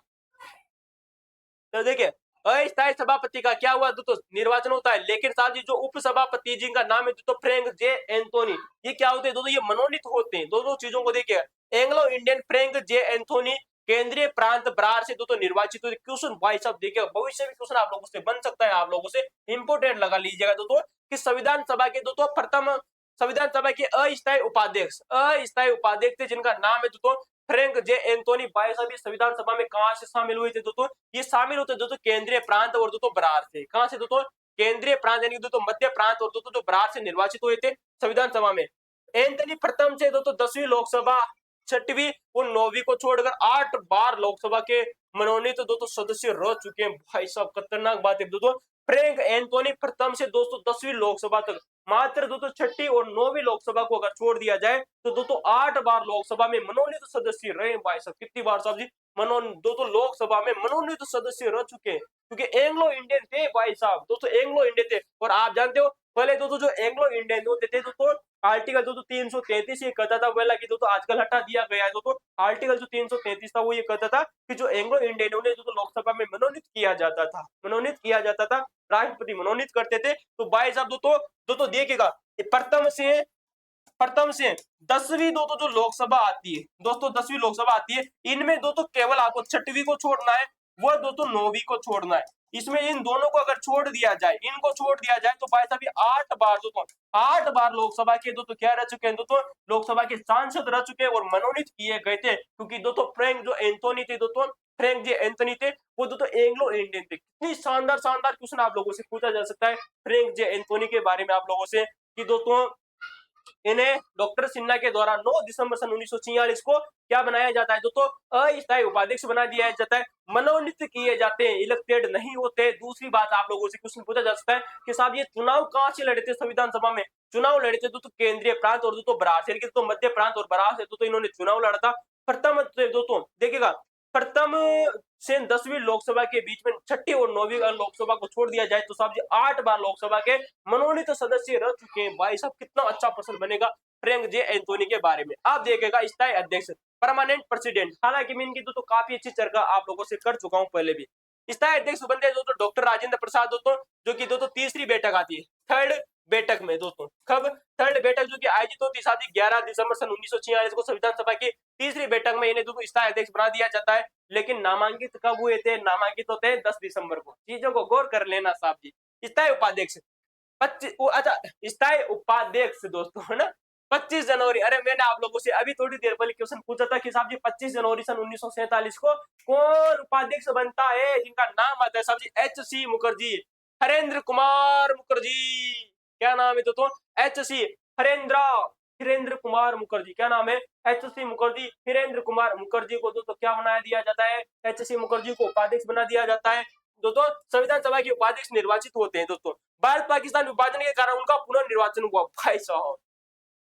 तो देखिए अस्थायी सभापति का क्या हुआ दोस्तों? निर्वाचन होता है। लेकिन साहब जी जो उप सभापति जिनका नाम है दोस्तों फ्रैंक J एंथोनी, ये क्या होते हैं दोस्तों? ये मनोनीत होते हैं। दोनों चीजों को देखिए, Anglo Indian Frank J Anthony केंद्रीय प्रांत बरार से दोस्तों निर्वाचित हुए। क्वेश्चन भाई साहब देखिए भविष्य में क्वेश्चन आप लोगों से बन सकता है, आप लोगों से इंपोर्टेंट लगा लीजिएगा दोस्तों कि संविधान सभा के दोस्तों प्रथम संविधान सभा के अस्थायी उपाध्यक्ष थे जिनका नाम है दोस्तों फ्रैंक J एंथोनी। भाई साहब संविधान सभा में कहां से शामिल हुए थे दोस्तों? ये शामिल होते दोस्तों केंद्रीय प्रांत और दोस्तों बरार से। कहां से दोस्तों? केंद्रीय प्रांत यानी दोस्तों मध्य प्रांत और दोस्तों जो बरार से निर्वाचित हुए थे संविधान सभा में। एंथोनी प्रथम से दोस्तों 10वीं लोकसभा, 6वीं और 9वीं को छोड़कर 8 बार लोकसभा के मनोनीत दोस्तों सदस्य रह चुके हैं। भाई साहब खतरनाक बात है दोस्तों, फ्रैंक एंथोनी प्रथम से दोस्तों 10वीं लोकसभा तक, मात्र दोस्तों 6वीं और 9वीं लोकसभा को अगर छोड़ दिया जाए तो दोस्तों 8 बार लोकसभा में मनोनीत सदस्य रहे। भाई साहब कितनी बार साहब जी दोस्तों लोकसभा में मनोनीत सदस्य रह चुके हैं, क्योंकि एंग्लो इंडियन थे भाई साहब। दोस्तों एंग्लो इंडियन थे। और आप जानते हो पहले दोस्तों जो एंग्लो इंडियन होते थे दोस्तों आर्टिकल दोस्तों 333 ये कहता था, वह की दोस्तों आजकल हटा दिया गया है दोस्तों। आर्टिकल जो 333 था वो ये कहता था कि जो एंग्लो इंडियन उन्हें दोस्तों लोकसभा में मनोनीत किया जाता था, राष्ट्रपति मनोनीत करते थे। तो भाई साहब दोस्तों देखिएगा प्रथम से 10वीं दोस्तों जो लोकसभा आती है दोस्तों 10वीं लोकसभा आती है, इनमें दोस्तों केवल आपको 6वीं को छोड़ना है, वह दोस्तों 9वीं को छोड़ना है। इसमें इन दोनों को अगर छोड़ दिया जाए, इनको छोड़ दिया जाए तो भाई साहब 8 बार लोकसभा के दोस्तों क्या रह चुके हैं दोस्तों? लोकसभा के सांसद रह चुके हैं और मनोनीत किए गए थे। क्योंकि दोस्तों फ्रैंक जो एंथोनी थे दोस्तों फ्रैंक जे एंथोनी थे, वो दोस्तों एंग्लो इंडियन थे। कितनी शानदार शानदार क्वेश्चन आप लोगों से पूछा जा सकता है फ्रैंक जे एंथोनी के बारे में आप लोगों से, कि दोस्तों इन्हें डॉक्टर सिन्हा के द्वारा 9 दिसंबर सन 1946 को क्या बनाया जाता है, दोस्तों अस्थायी उपाध्यक्ष बना दिया जाता है, मनोनीत किए जाते हैं, इलेक्टेड नहीं होते। दूसरी बात आप लोगों से क्वेश्चन पूछा जा सकता है कि साहब ये चुनाव कहां से लड़े थे संविधान सभा में, चुनाव लड़े थे दोस्तों केंद्रीय प्रांत और दोस्तों बराज के, तो मध्य प्रांत और बराज है तो इन्होंने चुनाव लड़ा था। प्रथम दोस्तों देखिएगा, प्रथम से 10वीं लोकसभा के बीच में 6ठी और 9वीं लोकसभा को छोड़ दिया जाए तो साहब जी 8 बार लोकसभा के मनोनीत सदस्य रह चुके हैं। भाई साहब कितना अच्छा प्रश्न बनेगा फ्रैंक जे एंथोनी के बारे में। आप देखिएगा स्थायी अध्यक्ष, परमानेंट प्रेसिडेंट, हालांकि मैं इनकी तो काफी अच्छी चर्चा आप लोगों से कर चुका हूं पहले भी। स्थायी अध्यक्ष बनते हैं दोस्तों डॉक्टर राजेंद्र प्रसाद दोस्तों, जो कि दोस्तों तीसरी बैठक आती है, थर्ड बैठक में दोस्तों। कब? थर्ड बैठक जो कि आयोजित होती है 11 दिसंबर सन 1946 को संविधान सभा की तीसरी बैठक में इन्हें दोस्तों स्थायी अध्यक्ष बना दिया जाता है। लेकिन नामांकित कब हुए थे? नामांकित होते हैं 10 दिसंबर को। चीजों को गौर कर लेना साहब जी। स्थायी उपाध्यक्ष 25, अच्छा स्थायी उपाध्यक्ष दोस्तों है ना 25 जनवरी। अरे मैंने आप लोगों से अभी थोड़ी देर पहले क्वेश्चन पूछा था कि साहब जी 25 जनवरी सन 1947 को कौन उपाध्यक्ष बनता है, जिनका नाम आता है साहब जी एच.सी. मुखर्जी, हरेंद्र कुमार मुखर्जी। क्या नाम है दोस्तों? एच.सी. हिरेंद्र कुमार मुखर्जी। क्या नाम है? एच.सी. मुखर्जी, हिरेंद्र कुमार मुखर्जी को दोस्तों क्या बना दिया जाता है? एच.सी. मुखर्जी को उपाध्यक्ष बना दिया जाता है। दोस्तों संविधान सभा के उपाध्यक्ष निर्वाचित होते हैं दोस्तों। भारत पाकिस्तान विभाजन के कारण उनका पुनर्निर्वाचन हुआ।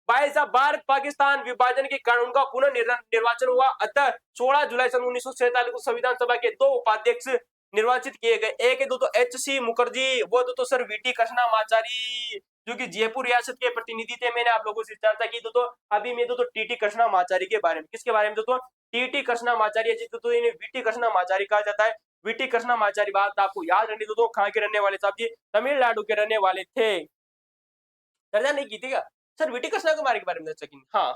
भाई साहब भारत पाकिस्तान विभाजन के कारण उनका पुनर्निर्वाचन हुआ। अतः 16 जुलाई सन 1947 को संविधान सभा के 2 उपाध्यक्ष निर्वाचित किए गए। एक है दोस्तों एच.सी. मुखर्जी, वो दोस्तों सर वी.टी. कृष्णमाचारी, जो कि जयपुर रियासत के प्रतिनिधि थे। मैंने आप लोगों से चर्चा की दोस्तों। अभी मैं दोस्तों टी.टी. कृष्णमाचारी के बारे में, किसके बारे में दोस्तों? टी.टी. कृष्णमाचारी, दोस्तों इन्हें वी.टी. कृष्णमाचारी कहा जाता है। वी.टी. कृष्णमाचारी बात आपको याद रखनी दोस्तों, कहां के रहने वाले साहब जी? तमिलनाडु के रहने वाले थे। चर्चा नहीं की थी क्या सर वी.टी. कृष्णकुमारी के बारे में? चर्चा की, हाँ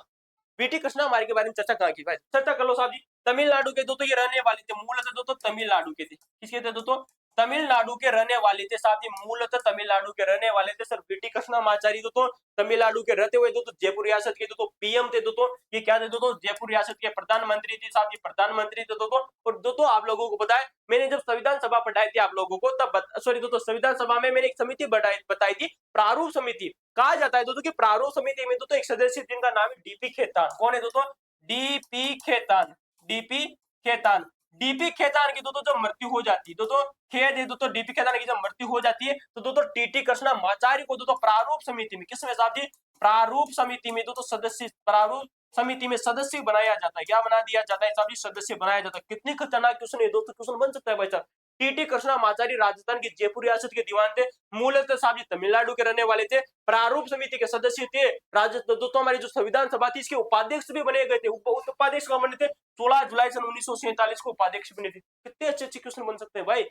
वी.टी. कृष्णकुमारी के बारे में चर्चा कहाँ की भाई? चर्चा कर लो साहब जी। तमिलनाडु के दोस्तों ये रहने वाले थे, मूलतः दोस्तों तमिलनाडु के थे। किसके थे दोस्तों? तमिलनाडु के रहने वाले थे साहब जी, मूलतः तमिलनाडु के रहने वाले थे सर वी.टी. कृष्णमाचारी दोस्तों। तमिलनाडु के रहते हुए दोस्तों जयपुर रियासत के दोस्तों पीएम थे दोस्तों। ये क्या थे दोस्तों? जयपुर रियासत के प्रधानमंत्री थे साहब जी, प्रधानमंत्री थे दोस्तों। और दोस्तों आप लोगों को बताया, मैंने जब संविधान सभा पढ़ाई थी आप लोगों को तब सॉरी दोस्तों संविधान सभा में मैंने एक समिति बताई थी, प्रारूप समिति कहा जाता है दोस्तों कि प्रारूप समिति में दोस्तों एक सदस्य जिनका नाम है डीपी खेतान। कौन है दोस्तों? DP Khaitan. DP Khaitan, DP Khaitan की दोस्तों जब मृत्यु हो जाती है, दोस्तों खेद है दोस्तों, डीपी खेतान की जब मृत्यु हो जाती है तो दोस्तों टी.टी. कृष्णमाचारी को दोस्तों प्रारूप समिति में, किसमें साहब जी? प्रारूप समिति में दोस्तों सदस्य, प्रारूप समिति में सदस्य बनाया जाता है। क्या बना दिया जाता है साहब जी? सदस्य बनाया जाता है। कितनी खतरनाक क्वेश्चन है दोस्तों, क्वेश्चन बन सकता है भाई साहब। टी.टी. कृष्णमाचारी राजस्थान के जयपुर रियासत के दीवान थे, मूलतः साहब जी तमिलनाडु के रहने वाले थे, प्रारूप समिति के सदस्य थे। दोस्तों हमारी जो संविधान सभा थी इसके उपाध्यक्ष भी बने गए थे। उपाध्यक्ष कब बने थे? 16 जुलाई सन 1947 को उपाध्यक्ष बने थे। कितने अच्छे अच्छे क्वेश्चन बन सकते हैं भाई।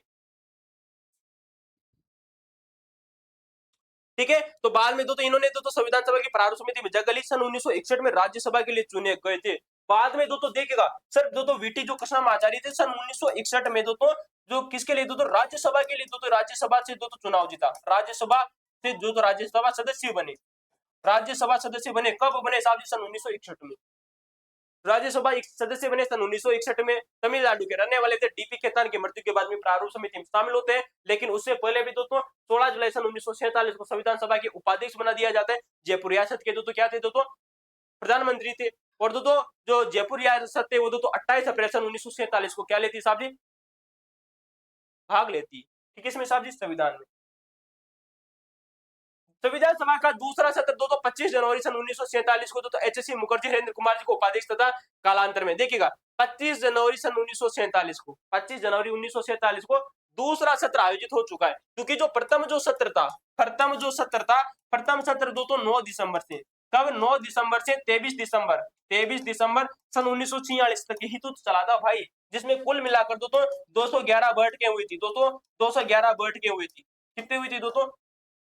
ठीक है, तो बाद में दोस्तों इन्होंने दोस्तों संविधान सभा की प्रारूप समिति में जगह ली। सन 1961 में राज्यसभा के लिए चुने गए थे। बाद में दोस्तों देखिएगा सर दोस्तों वी.टी. जो कृष्णमाचारी थे सन 1961 में दोस्तों जो किसके लिए दोस्तों? राज्यसभा के लिए दोस्तों, राज्यसभा से दोस्तों चुनाव जीता। राज्यसभा से जो तो राज्यसभा सदस्य बने, राज्यसभा सदस्य बने। कब बने साहब जी? सन 1961 में राज्यसभा एक सदस्य बने सन 1961 में। तमिलनाडु के रहने वाले थे। डीपी खेतान की मृत्यु के बाद में प्रारूप समिति में शामिल होते हैं, लेकिन उससे पहले भी दोस्तों 16 जुलाई सन 1947 को संविधान सभा के उपाध्यक्ष बना दिया जाता है। जयपुर रियासत के दोस्तों क्या थे दोस्तों? प्रधानमंत्री थे। और दोस्तों जो जयपुर रियासत थे वो दोस्तों 28 अप्रैल सन 1947 को क्या लेती साहब जी? भाग लेती। किसमें साहब जी? संविधान में। संविधान सभा का दूसरा सत्र दोस्तों 25 जनवरी सन 1947 को दोस्तों एच.सी. मुखर्जी, हरेंद्र कुमार जी को उपाध्यक्ष तथा कालांतर में देखिएगा 25 जनवरी सन 1947 को, 25 जनवरी 1947 को दूसरा सत्र आयोजित हो चुका है। क्योंकि जो प्रथम सत्र था, प्रथम सत्र दोस्तों 9 दिसंबर से, कब? 9 दिसंबर से 23 दिसंबर सन 1946 तक यही तो चला था भाई, जिसमें कुल मिलाकर दोस्तों 211 बैठकें हुई थी। दोस्तों 211 बैठकें हुई थी। कितनी हुई थी दोस्तों?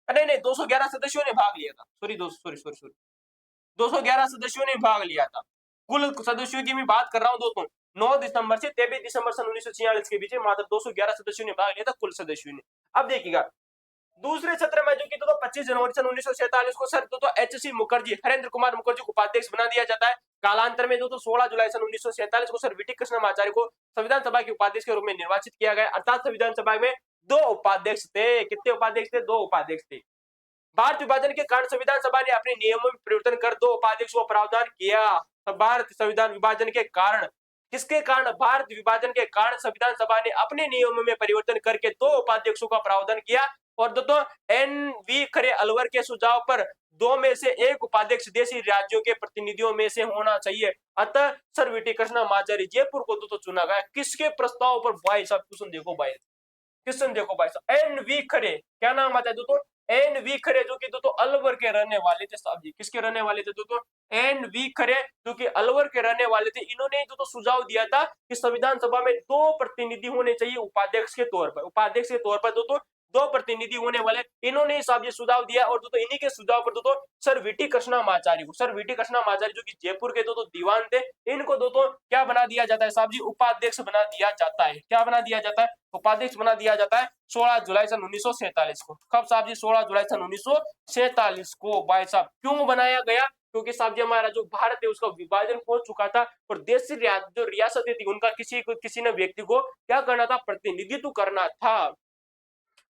नहीं नहीं 211 सदस्यों ने भाग लिया था। सॉरी 211 सदस्यों ने भाग लिया था। कुल सदस्यों की मैं बात कर रहा हूं दोस्तों, 9 दिसंबर से 23 दिसंबर सन 1946 के बीच में मात्र 211 सदस्यों ने भाग लिया था कुल सदस्यों ने। अब देखिएगा दूसरे सत्र में जो कि 25 जनवरी सन 1947 को सर एच.सी. मुखर्जी, हरेंद्र कुमार मुखर्जी को उपाध्यक्ष बना दिया जाता है। कालांतर में 16 जुलाई सन 1947 को सर वीटी कृष्णमाचार्य को संविधान सभा के उपाध्यक्ष के रूप में निर्वाचित किया गया। अर्थात संविधान सभा में 2 उपाध्यक्ष थे। कितने उपाध्यक्ष थे? 2 उपाध्यक्ष थे। भारत विभाजन के कारण संविधान सभा ने अपने नियमों में परिवर्तन कर 2 उपाध्यक्षों को प्रावधान किया। भारत संविधान विभाजन के कारण, किसके कारण? भारत विभाजन के कारण संविधान सभा ने अपने नियमों में परिवर्तन करके 2 उपाध्यक्षों का प्रावधान किया। और दोस्तों एन.वी. खरे अलवर के सुझाव पर 2 में से 1 उपाध्यक्ष देशी राज्यों के प्रतिनिधियों में से होना चाहिए। अतः सर वीटी कृष्णमाचार्य जयपुर को दोस्तों चुना गया। किसके प्रस्ताव पर? भाई साहब क्वेश्चन देखो भाई, क्वेश्चन देखो भाई साहब, एन.वी. खरे, क्या नाम आता है दोस्तों? एन.वी. खरे, जो कि दोस्तों अलवर के रहने वाले थे साहब जी। किसके रहने वाले थे दोस्तों? एन.वी. खरे, जो कि अलवर के रहने वाले थे। इन्होंने दोस्तों सुझाव दिया था कि संविधान सभा में 2 प्रतिनिधि होने चाहिए उपाध्यक्ष के तौर पर। उपाध्यक्ष के तौर पर दोस्तों 2 प्रतिनिधि होने वाले, इन्होंने साहब ये सुझाव दिया। और दोस्तों इन्हीं के सुझाव पर दोस्तों सर वीटी कृष्णमाचार्य को, सर वीटी कृष्णमाचार्य जो कि जयपुर के दोस्तों दीवान थे, इनको दोस्तों क्या बना दिया जाता है साहब जी? उपाध्यक्ष बना दिया जाता है। क्या बना दिया जाता है? उपाध्यक्ष बना दिया जाता है 16 जुलाई सन 1947 को। कब साहब जी? 16 जुलाई सन 1947 को। भाई साहब क्यों बनाया गया? क्योंकि साहब जी हमारा जो भारत है उसका विभाजन हो चुका था और देश की जो रियासतें थी उनका किसी न व्यक्ति को क्या करना था? प्रतिनिधित्व करना था।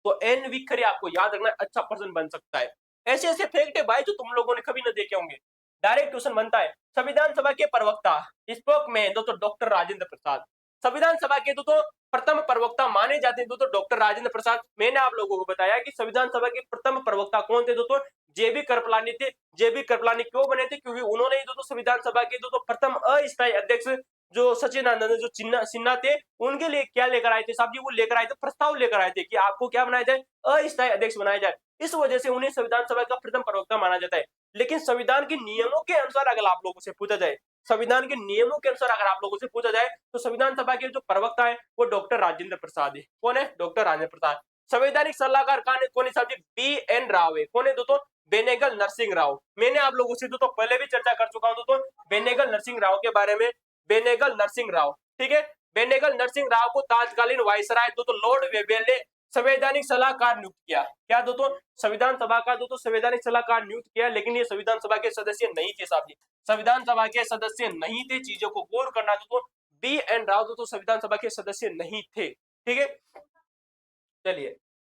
तो एन.वी. खरे आपको याद रखना, अच्छा पर्सन बन सकता है। ऐसे ऐसे फैक्ट है भाई जो तुम लोगों ने कभी ना देखे होंगे। डायरेक्ट क्वेश्चन बनता है। संविधान सभा के प्रवक्ता स्पोक में दोस्तों डॉक्टर राजेंद्र प्रसाद। संविधान सभा के दोस्तों प्रथम प्रवक्ता माने जाते हैं दोस्तों डॉक्टर राजेंद्र प्रसाद। मैंने आप लोगों को बताया कि संविधान सभा के प्रथम प्रवक्ता कौन थे दोस्तों? जे.बी. कृपलानी थे। जे.बी. कृपलानी क्यों बने थे? क्योंकि उन्होंने दोस्तों संविधान सभा के दोस्तों प्रथम अस्थायी अध्यक्ष जो सचिदानंद जो सिन्हा थे उनके लिए क्या लेकर आए थे साहब जी? वो लेकर आए थे, प्रस्ताव लेकर आए थे कि आपको क्या बनाया जाए? अस्थायी अध्यक्ष बनाया जाए। इस वजह से उन्हें संविधान सभा का प्रथम प्रवक्ता माना जाता है। लेकिन संविधान के नियमों के अनुसार अगर आप लोगों से पूछा जाए, संविधान के नियमों के अनुसार अगर आप लोगों से पूछा जाए तो संविधान सभा के जो प्रवक्ता है वो डॉक्टर राजेंद्र प्रसाद है। कौन है? डॉक्टर राजेंद्र प्रसाद। संवैधानिक सलाहकार कौन है साहब जी? बी.एन. राव है। कौन है दोस्तों? बेनेगल नरसिंह राव। मैंने आप लोगों से दोस्तों पहले भी चर्चा कर चुका हूं दोस्तों बेनेगल नरसिंह राव के बारे में। बेनेगल नरसिंह राव, ठीक है। बेनेगल नरसिंह राव को तात्कालीन वायसराय दोस्तों लॉर्ड वेवेल ने संवैधानिक सलाहकार नियुक्त किया। क्या दोस्तों? संविधान सभा का दोस्तों संवैधानिक सलाहकार नियुक्त किया, लेकिन ये संविधान सभा के सदस्य नहीं थे साहब जी। संविधान सभा के सदस्य नहीं थे, चीजों को गौर करना दोस्तों। बी.एन. राव दोस्तों संविधान सभा के सदस्य नहीं थे, ठीक है। चलिए,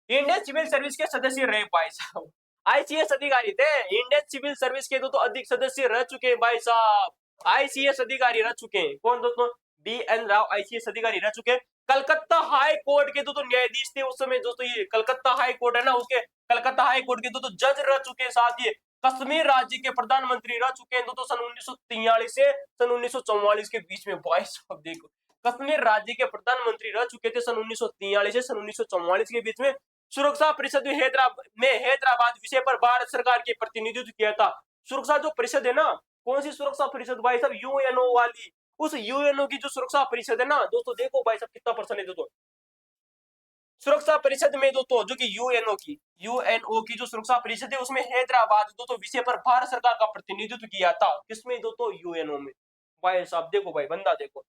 इंडियन सिविल सर्विस के सदस्य रहे भाई साहब, आईसीएस अधिकारी थे। इंडियन सिविल सर्विस के दोस्तों अधिक सदस्य रह चुके हैं भाई साहब, आईसीएस अधिकारी रह चुके हैं। कौन दोस्तों? बी.एन. राव आईसीएस अधिकारी रह चुके हैं। कलकत्ता हाई कोर्ट के दोस्तों न्यायाधीश थे उस समय दोस्तों। ये कलकत्ता हाई कोर्ट है ना, उसके कलकत्ता हाई कोर्ट के दोस्तों जज रह चुके हैं। साथ ही कश्मीर राज्य के प्रधानमंत्री रह चुके हैं दोस्तों सन 1943 से सन 1944 के बीच में। भाई साहब देखो, कश्मीर राज्य के प्रधानमंत्री रह चुके थे सन 1943 से सन 1944 के बीच में। सुरक्षा परिषद में हैदराबाद विषय पर भारत सरकार के प्रतिनिधित्व किया था। सुरक्षा जो परिषद है ना, कौन सी सुरक्षा परिषद भाई साहब? यूएनओ वाली। उस यूएनओ की जो सुरक्षा परिषद है ना दोस्तों, देखो भाई साहब कितना पर्सन है दोस्तों सुरक्षा परिषद में दोस्तों, जो कि यूएनओ की जो सुरक्षा परिषद है उसमें हैदराबाद दोस्तों विषय पर भारत सरकार का प्रतिनिधित्व किया था। किसमें दोस्तों? यूएनओ में। भाई साहब देखो भाई, बंदा देखो,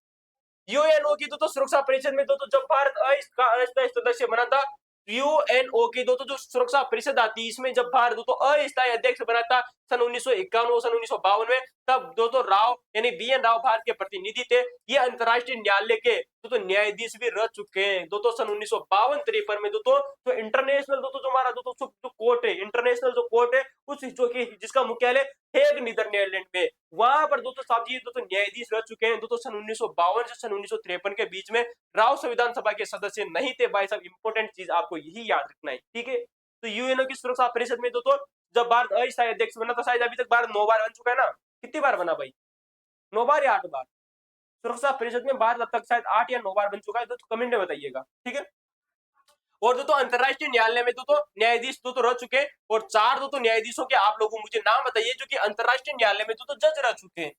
यूएनओ की दोस्तों सुरक्षा परिषद में दोस्तों जब भारत अस्थायी सदस्य बना था, यूएनओ की दोस्तों जो सुरक्षा परिषद आती, इसमें जब भारत दोस्तों अस्थायी अध्यक्ष बना था सन 1951 और सन 1952 में, तब दोस्तों राव यानी बी.एन. राव भारत के प्रतिनिधि थे। ये अंतरराष्ट्रीय न्यायालय के दोस्तों न्यायाधीश भी रह चुके हैं दोस्तों सन 1952-53 में दोस्तों। तो इंटरनेशनल दोस्तों जो हमारा दोस्तों जो कोर्ट है, इंटरनेशनल जो कोर्ट है उस जो कि जिसका मुख्यालय हेग नीदरलैंड में, वहां पर दोस्तों साहब जी दोस्तों न्यायाधीश रह चुके हैं दोस्तों सन 1952 से सन 1953 के बीच में। राव संविधान सभा के सदस्य नहीं थे भाई साहब, इंपोर्टेंट चीज आपको यही याद रखना है, ठीक है। तो यूएनओ की सुरक्षा परिषद में दोस्तों जब भारत अस्थायी अध्यक्ष बना था, शायद अभी तक भारत 9 बार बन चुका है ना, कितनी बार बना भाई? 9 बार या 8 बार? सुरक्षा परिषद में भारत अब तक शायद 8 या 9 बार बन चुका है, तो कमेंट में बताइएगा, ठीक है। और दोस्तों अंतरराष्ट्रीय न्यायालय में दोस्तों न्यायाधीश दोस्तों रह चुके हैं, और 4 दोस्तों न्यायाधीशों के आप लोगों मुझे नाम बताइए जो कि अंतरराष्ट्रीय न्यायालय में दोस्तों जज रह चुके हैं।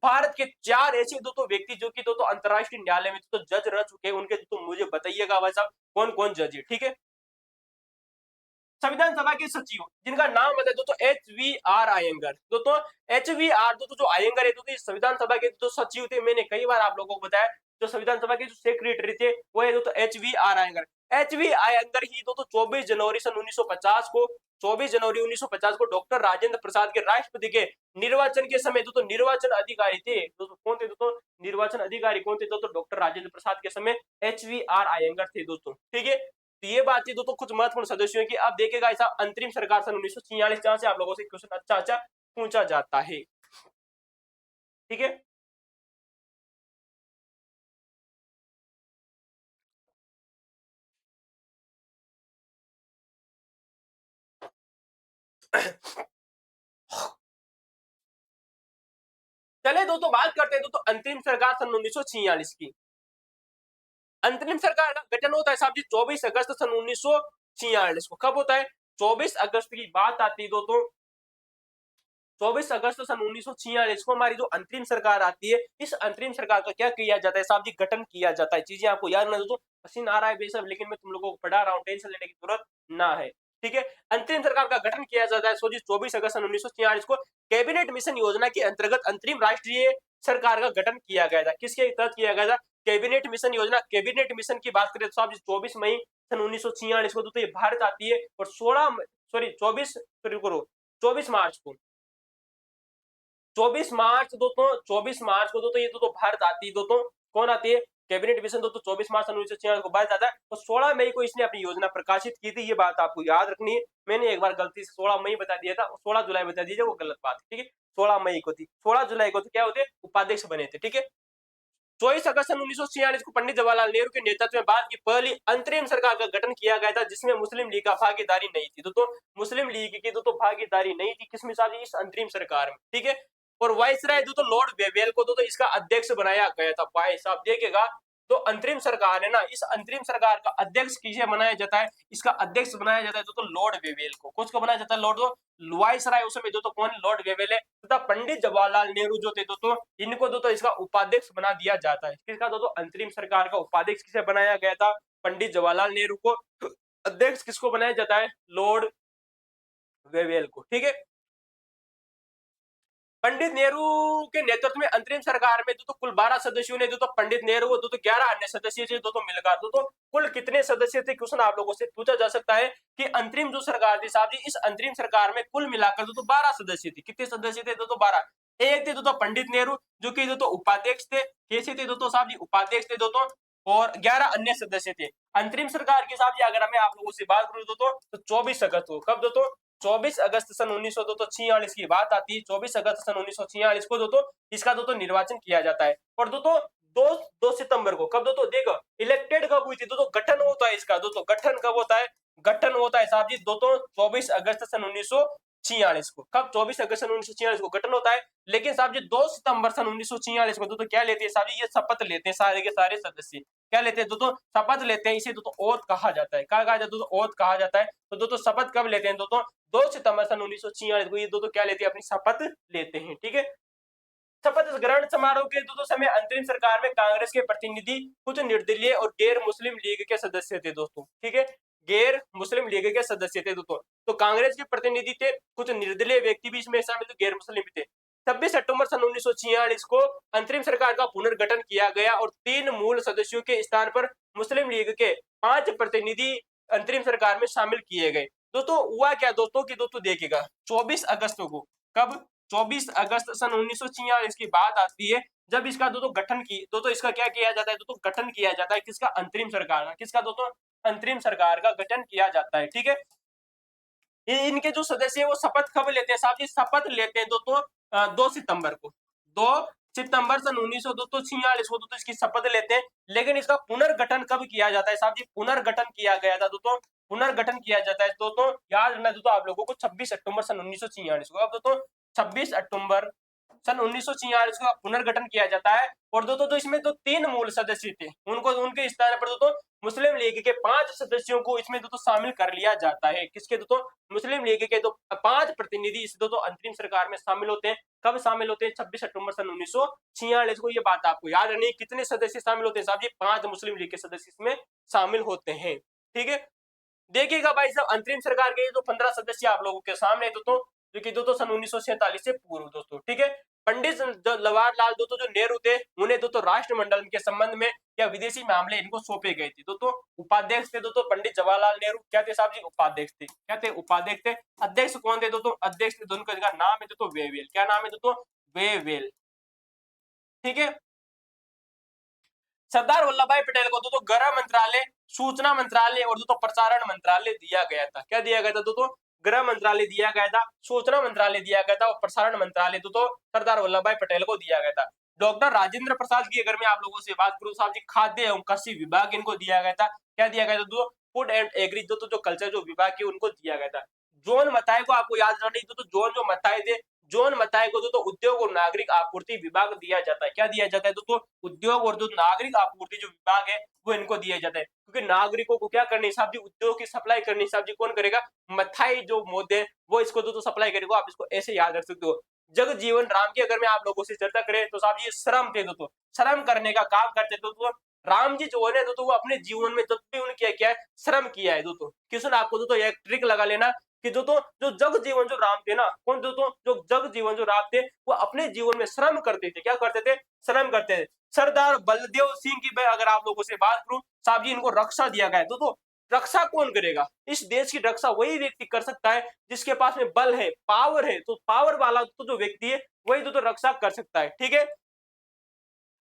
भारत के 4 ऐसे दोस्तों व्यक्ति जो कि दोस्तों अंतरराष्ट्रीय न्यायालय में दोस्तों जज रह चुके हैं, उनके दोस्तों मुझे बताइएगा भाई साहब कौन कौन जज है, ठीक है। संविधान सभा के सचिव जिनका नाम है दोस्तों एच.वी.आर. अयंगर। दोस्तों एच.वी.आर. दोस्तों जो अयंगर है दोस्तों संविधान सभा के जो सचिव थे, मैंने कई बार आप लोगों को बताया जो संविधान सभा के जो सेक्रेटरी थे वो है दोस्तों एच.वी.आर. अयंगर। एचवी आयंगर ही दोस्तों 24 जनवरी सन 1950 को 24 जनवरी 1950 को डॉक्टर राजेंद्र प्रसाद के राष्ट्रपति के निर्वाचन के समय दोस्तों निर्वाचन अधिकारी थे। दोस्तों कौन थे दोस्तों? निर्वाचन अधिकारी कौन थे दोस्तों? डॉक्टर राजेंद्र प्रसाद के समय एचवीआर आयंगर थे दोस्तों। ठीक है, तो ये बात थी दोस्तों कुछ महत्वपूर्ण सदस्यों की। आप देखेगा ऐसा अंतरिम सरकार सन 1946 जहां से आप लोगों से क्वेश्चन अच्छा पूछा जाता है। ठीक है, चले दोस्तों बात करते हैं दोस्तों अंतरिम सरकार सन 1946 की। अंतरिम सरकार का गठन होता है साहब जी 24 अगस्त सन 1946 को। कब होता है? 24 अगस्त की बात आती है दोस्तों, 24 अगस्त सन 1946 को हमारी जो अंतरिम सरकार आती है, इस अंतरिम सरकार का क्या किया जाता है साहब जी? गठन किया जाता है। चीजें आपको याद ना दोस्तों, पसीना आ रहा है बेशक, लेकिन मैं तुम लोगों को पढ़ा रहा हूँ, टेंशन लेने की जरूरत ना है। ठीक है, अंतरिम सरकार का गठन किया जाता है 24 अगस्त सन 1946 को। कैबिनेट मिशन योजना के अंतर्गत अंतरिम राष्ट्रीय सरकार का गठन किया गया था। किसके तहत किया गया था? कैबिनेट मिशन योजना। कैबिनेट मिशन की बात करें तो साहब 24 मई सन 1946 को दोस्तों ये भारत आती है, और 24 मार्च को 24 मार्च दोस्तों 24 मार्च को दोस्तों ये दोस्तों भारत आती है। दोस्तों कौन आती है? कैबिनेट मिशन दोस्तों 24 मार्च 1946 को भारत आता है, और 16 मई को इसने अपनी योजना प्रकाशित की थी। ये बात आपको याद रखनी है। मैंने एक बार गलती से 16 मई बता दिया था, 16 जुलाई बता दीजिए, वो गलत बात है। ठीक है, 16 मई को थी, 16 जुलाई को तो क्या होते? उपाध्यक्ष बने थे। ठीक है, 24 अगस्त 1946 को पंडित जवाहरलाल नेहरू के नेतृत्व में भारत की पहली अंतरिम सरकार का गठन किया गया था, जिसमें मुस्लिम लीग का भागीदारी नहीं थी। तो मुस्लिम लीग की तो भागीदारी नहीं थी किसमें साहब? इस अंतरिम सरकार में। ठीक है, और वाइसराय तो लॉर्ड वेवेल को तो इसका अध्यक्ष बनाया गया था। भाई साहब देखिएगा, तो अंतरिम सरकार है ना, इस अंतरिम सरकार का अध्यक्ष किसे बनाया जाता है? इसका अध्यक्ष बनाया जाता है तो लॉर्ड वेवेल को। किसको बनाया जाता है? लॉर्ड वाइसराय उस समय तो कौन? लॉर्ड वेवेल है। तथा पंडित जवाहरलाल नेहरू जो थे दोस्तों, इनको तो इसका उपाध्यक्ष बना दिया जाता है। किसका दोस्तों? अंतरिम सरकार का उपाध्यक्ष किसे बनाया गया था? पंडित जवाहरलाल नेहरू को। अध्यक्ष किसको बनाया जाता है? लॉर्ड वेवेल को। ठीक है, पंडित नेहरू के नेतृत्व में अंतरिम सरकार में कुल 12 सदस्यों ने पंडित नेहरू वो 11 अन्य सदस्य थे मिलकर कुल कितने सदस्य थे? क्वेश्चन आप लोगों से पूछा जा सकता है कि अंतरिम जो सरकार थी साहब जी, इस अंतरिम सरकार में कुल मिलाकर 12 सदस्य थे। कितने सदस्य थे? 12। एक थे पंडित नेहरू जो कि उपाध्यक्ष थे। कैसे थे साहब जी? उपाध्यक्ष थे और 11 अन्य सदस्य थे। अंतरिम सरकार के साहब जी अगर मैं आप लोगों से बात करूं तो 24 अगस्त को, कब 24 अगस्त सन 1946 की बात आती है। 24 अगस्त सन 1946 को इसका निर्वाचन किया जाता है। और दो सितंबर को कब देखो इलेक्टेड कब हुई थी? गठन होता है इसका। गठन कब होता है? गठन होता है साहब जी 24 अगस्त सन 1946 को। कब? 24 अगस्त सन 1946 को गठन होता है। लेकिन साहब जी 2 सितंबर सन 1946 को क्या लेते हैं साहब जी? ये शपथ लेते हैं सारे के सारे सदस्य। क्या लेते हैं शपथ लेते हैं। इसे ओथ कहा जाता है। क्या कहा जाता है? ओथ कहा जाता है। तो शपथ कब लेते हैं? 2 सितंबर सन 1946 को ये क्या लेते हैं? अपनी शपथ लेते हैं। ठीक है, शपथ ग्रहण समारोह के समय अंतरिम सरकार में कांग्रेस के प्रतिनिधि, कुछ निर्दलीय और गैर मुस्लिम लीग के सदस्य थे दोस्तों। ठीक है, गैर मुस्लिम लीग के सदस्य थे दोस्तों। तो कांग्रेस के प्रतिनिधि थे, कुछ निर्दलीय व्यक्ति भी इसमें शामिल थे, गैर मुस्लिम भी थे। 26 अक्टूबर सन 1946 को अंतरिम सरकार का पुनर्गठन किया गया और 3 मूल सदस्यों के स्थान पर मुस्लिम लीग के 5 प्रतिनिधि अंतरिम सरकार में शामिल किए गए। दोस्तों हुआ क्या दोस्तों की देखिएगा 24 अगस्त को, कब? 24 अगस्त सन 1946 की बात आती है, जब इसका गठन की इसका क्या किया जाता है? गठन किया जाता है। किसका? अंतरिम सरकार का। किसका अंतरिम सरकार का गठन किया जाता है। ठीक है, इनके जो सदस्य है वो शपथ कब लेते हैं साहब जी? शपथ लेते हैं 2 सितंबर को। 2 सितंबर सन 1946 को इसकी शपथ लेते हैं। लेकिन इसका पुनर्गठन कब किया जाता है साहब जी? पुनर्गठन किया गया था पुनर्गठन किया जाता है याद रखना आप लोगों को 26 अक्टूबर सन 1946 को। अब 26 अक्टूबर सन 1946 का पुनर्गठन किया जाता है। और इसमें 3 मूल सदस्य थे, उनके स्थान पर मुस्लिम लीग के 5 सदस्यों को इसमें शामिल कर लिया जाता है। किसके? मुस्लिम लीग के 5 प्रतिनिधि इस अंतरिम सरकार में शामिल होते हैं। कब शामिल होते हैं? 26 अक्टूबर सन 1946 को। ये बात आपको याद रखनी है। कितने सदस्य शामिल होते हैं साहब जी? 5 मुस्लिम लीग के सदस्य इसमें शामिल होते हैं। ठीक है, देखिएगा भाई साहब अंतरिम सरकार के 15 सदस्य आप लोगों के सामने जो कि सन 1947 से पूर्व दोस्तों। ठीक है, पंडित जवाहरलाल जो नेहरू थे, उन्हें तो राष्ट्रमंडल के संबंध में या विदेशी मामले इनको सौंपे गए थे। तो उपाध्यक्ष थे तो पंडित जवाहरलाल नेहरू, क्या थे साहब जी, उपाध्यक्ष थे। क्या थे, उपाध्यक्ष थे। अध्यक्ष कौन थे तो अध्यक्ष थे, दोनों का नाम है तो वेवेल। क्या नाम है तो वेवेल, ठीक है। सरदार वल्लभ भाई पटेल को तो गृह मंत्रालय, सूचना मंत्रालय और तो प्रसारण मंत्रालय दिया गया था। क्या दिया गया था तो गृह मंत्रालय दिया गया था, सूचना मंत्रालय दिया गया था और प्रसारण मंत्रालय तो सरदार वल्लभ भाई पटेल को दिया गया था। डॉक्टर राजेंद्र प्रसाद की अगर मैं आप लोगों से बात करूं साहब जी, खाद्य एवं कृषि विभाग इनको दिया गया था। क्या दिया गया था तो फूड एंड एग्री जो कल्चर जो विभाग है उनको दिया गया था। जोन मताई को आपको याद रखना है, तो जोन जो मताई थे, जोन मताई को तो उद्योग और नागरिक आपूर्ति विभाग दिया जाता है। क्या दिया जाता है तो उद्योग और जो नागरिक आपूर्ति जो विभाग है वो इनको दिया जाता है, क्योंकि नागरिकों को क्या करनी साहब जी, उद्योग की सप्लाई करनी साहब जी, कौन करेगा, मथाई जो मोदी है वो इसको तो सप्लाई करेगा। आप इसको ऐसे याद रख सकते हो। जगजीवन राम की अगर मैं आप लोगों से चर्चा करें तो साहब जी श्रम थे, तो श्रम करने का काम करते तो राम जी जो है तो वो अपने जीवन में जब भी उन्होंने क्या है, श्रम किया है। दोस्तों क्वेश्चन आपको तो एक ट्रिक लगा लेना कि जो जग जीवन जो राम थे ना, कौन जो जग जीवन जो राम थे वो अपने जीवन में श्रम करते थे। क्या करते थे, श्रम करते थे। सरदार बलदेव सिंह की मैं अगर आप लोगों से बात करूं साहब जी, इनको रक्षा दिया गया है। तो रक्षा कौन करेगा, इस देश की रक्षा वही व्यक्ति कर सकता है जिसके पास में बल है, पावर है। तो पावर वाला तो जो व्यक्ति है वही तो रक्षा कर सकता है, ठीक है।